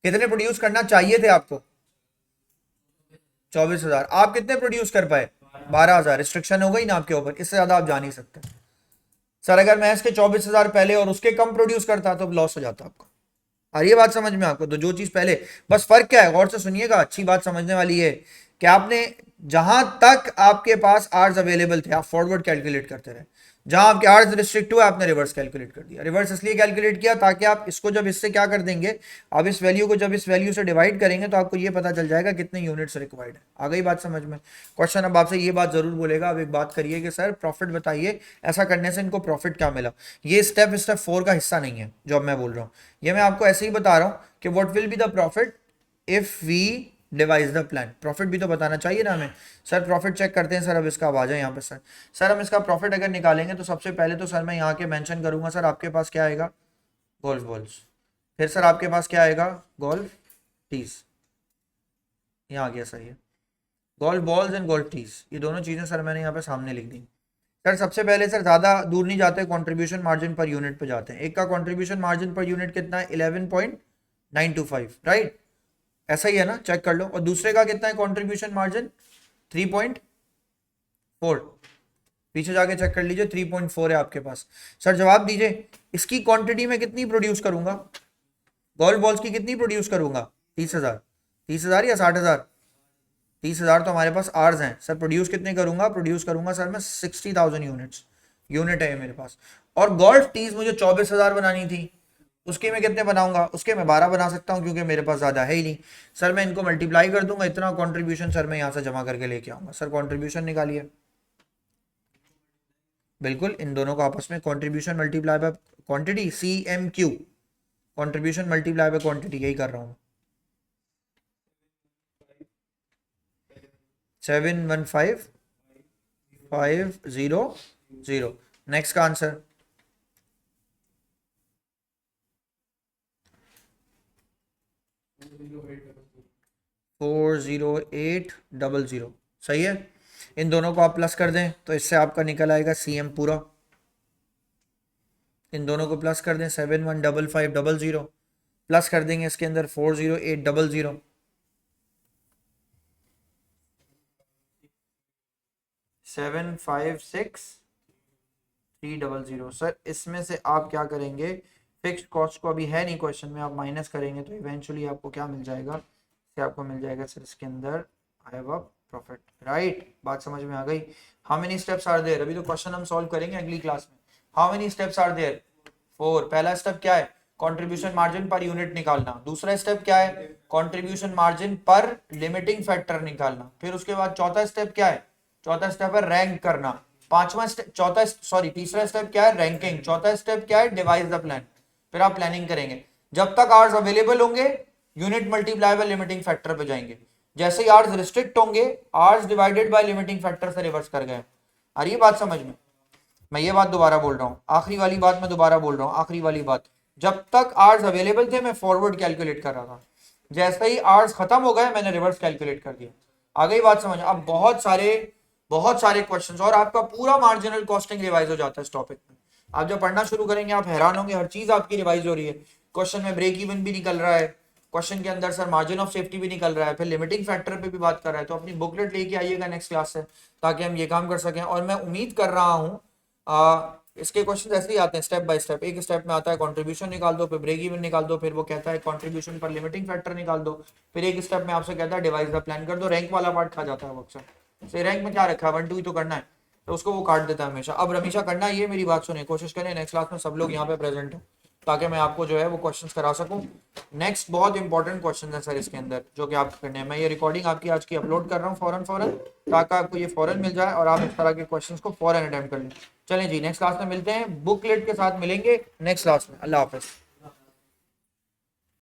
कितने प्रोड्यूस करना चाहिए थे आपको? 24,000। आप कितने प्रोड्यूस कर पाए? 12,000। रिस्ट्रिक्शन हो गई ना आपके ऊपर, इससे ज्यादा आप जा नहीं सकते। सर अगर मैं इसके 24,000 पहले और उसके कम प्रोड्यूस करता तो लॉस हो जाता आपका। और ये बात समझ में आपको? तो जो चीज पहले, बस फर्क क्या है, गौर से सुनिएगा, अच्छी बात समझने वाली है कि आपने जहां तक आपके पास आवर्स अवेलेबल थे आप फॉरवर्ड कैलकुलेट करते रहे, जहां आपके आवर्स रिस्ट्रिक्ट हुए आपने रिवर्स कैलकुलेट कर दिया। रिवर्स इसलिए कैलकुलेट किया ताकि आप इसको जब इससे क्या कर देंगे, आप इस वैल्यू को जब इस वैल्यू से डिवाइड करेंगे तो आपको ये पता चल जाएगा कितने यूनिट्स रिक्वायर्ड है। आ गई बात समझ में? क्वेश्चन अब आपसे ये बात जरूर बोलेगा, अब एक बात करिए कि सर प्रॉफिट बताइए, ऐसा करने से इनको प्रॉफिट क्या मिला। ये स्टेप 4 का हिस्सा नहीं है जो अब मैं बोल रहा हूँ, ये मैं आपको ऐसे ही बता रहा हूँ कि what will be the profit if we devise the plan. Profit भी तो बताना चाहिए ना हमें। सर प्रॉफिट चेक करते हैं सर, अब इसका आ जाए यहाँ पे सर। सर हम इसका प्रॉफिट अगर निकालेंगे तो सबसे पहले तो सर मैं यहाँ के मेंशन करूंगा, सर आपके पास क्या आएगा, गोल्फ बॉल्स, फिर सर आपके पास क्या आएगा, गोल्फ टीज, यहाँ आ गया सर ये golf balls and golf tees, ये दोनों चीज़ें सर मैंने यहाँ पे सामने लिख दी। सर सबसे पहले सर ज़्यादा दूर नहीं जाते, कंट्रीब्यूशन मार्जिन पर यूनिट पे जाते हैं। एक का कंट्रीब्यूशन मार्जिन पर यूनिट कितना है, 11.925, राइट, ऐसा ही है ना, चेक कर लो। और दूसरे का कितना है कंट्रीब्यूशन मार्जिन, 3.4, पीछे जाके चेक कर लीजिए 3.4 है आपके पास। सर जवाब दीजिए, इसकी क्वांटिटी में कितनी प्रोड्यूस करूंगा, गोल्फ बॉल्स की कितनी प्रोड्यूस करूंगा, 30,000, 30,000 या 60,000, 30,000 तो हमारे पास आर्स हैं सर। प्रोड्यूस कितने करूंगा, प्रोड्यूस करूंगा सर मैं 60,000 यूनिट्स, यूनिट है मेरे पास। और गोल्फ टीज मुझे 24,000 बनानी थी, उसके मैं कितने बनाऊंगा, उसके मैं 12 बना सकता हूं क्योंकि मेरे पास ज़्यादा है ही नहीं। सर मैं इनको मल्टीप्लाई कर दूंगा, इतना कंट्रीब्यूशन सर मैं यहाँ से जमा करके लेके आऊंगा। सर कंट्रीब्यूशन निकालिए, बिल्कुल इन दोनों को आपस में contribution multiply by quantity, CMQ, contribution multiply by quantity, यही कर रहा हूँ। 715,500, नेक्स्ट का आंसर 40800, सही है। इन दोनों को आप प्लस कर दें तो इससे आपका निकल आएगा CM पूरा। इन दोनों को प्लस कर दें 715500, प्लस कर देंगे इसके अंदर 40800, 756,300। सर इसमें से आप क्या करेंगे, फिक्स्ड कॉस्ट को अभी है नहीं क्वेश्चन में, आप माइनस करेंगे तो इवेंचुअली आपको क्या मिल जाएगा, से आपको मिल जाएगा सर इसके अंदर I have a profit, right. बात समझ में आ गई। How many steps are there, अभी तो क्वेश्चन हम सॉल्व करेंगे अगली क्लास में। How many steps are there, 4। पहला स्टेप क्या है, कंट्रीब्यूशन मार्जिन पर यूनिट निकालना। दूसरा स्टेप क्या है, कंट्रीब्यूशन मार्जिन पर लिमिटिंग फैक्टर निकालना। फिर उसके बाद चौथा स्टेप क्या है, चौथा स्टेप है रैंक करना। पांचवा स्टेप, चौथा सॉरी तीसरा स्टेप क्या है, रैंकिंग। चौथा स्टेप क्या है, डिवाइस द प्लान। फिर आप प्लानिंग करेंगे, जब तक आवर्स अवेलेबल होंगे unit multiply by limiting factor पे जाएंगे। जैसे ही आवर्स रिस्ट्रिक्ट होंगे, hours divided by limiting factor से रिवर्स कर गए। आ रही है बात समझ में? मैं ये बात दोबारा बोल रहा हूँ, आखिरी वाली बात मैं दोबारा बोल रहा हूँ, आखिरी वाली बात। जब तक आवर्स अवेलेबल थे मैं फॉरवर्ड कैलकुलेट कर रहा था, जैसे ही आवर्स खत्म हो गए मैंने रिवर्स कैलकुलेट कर दिया। आ गई बात समझ? अब बहुत सारे क्वेश्चंस और आपका पूरा मार्जिनल कॉस्टिंग रिवाइज हो जाता है इस टॉपिक में। आप जब पढ़ना शुरू करेंगे आप हैरान होंगे, हर चीज आपकी रिवाइज हो रही है। क्वेश्चन में ब्रेक इवन भी निकल रहा है, क्वेश्चन के अंदर सर मार्जिन ऑफ सेफ्टी भी निकल रहा है, फिर लिमिटिंग फैक्टर पे भी बात कर रहा है। तो अपनी बुकलेट लेके आइएगा नेक्स्ट क्लास से, ताकि हम ये काम कर सकें। और मैं उम्मीद कर रहा हूँ इसके क्वेश्चन ऐसे ही आते हैं स्टेप बाय स्टेप। एक स्टेप में आता है कंट्रीब्यूशन निकाल दो, फिर ब्रेक इवन निकाल दो, फिर वो कहता है कंट्रीब्यूशन पर लिमिटिंग फैक्टर निकाल दो, फिर एक स्टेप में आपसे कहता है डिवाइस द प्लान कर दो। रैंक वाला पार्ट खा जाता है वो अक्सर से, रैंक में क्या रखा है 1 2 ही तो करना है, तो उसको वो काट देता है हमेशा। अब हमेशा करना है ये, मेरी बात सुने, कोशिश करें नेक्स्ट क्लास में सब लोग यहाँ पे प्रेजेंट हो, ताकि मैं आपको जो है वो क्वेश्चंस करा सकूं। नेक्स्ट बहुत इंपॉर्टेंट क्वेश्चन है सर इसके अंदर जो कि आपको करने हैं। मैं ये रिकॉर्डिंग आपकी आज की अपलोड कर रहा हूँ फौरन, ताकि आपको ये फौरन मिल जाए और आप इस तरह के क्वेश्चंस को फौरन अटेम्प्ट कर लें। चलें जी, नेक्स्ट क्लास में मिलते हैं, बुकलेट के साथ मिलेंगे नेक्स्ट क्लास में। अल्लाह हाफिज़।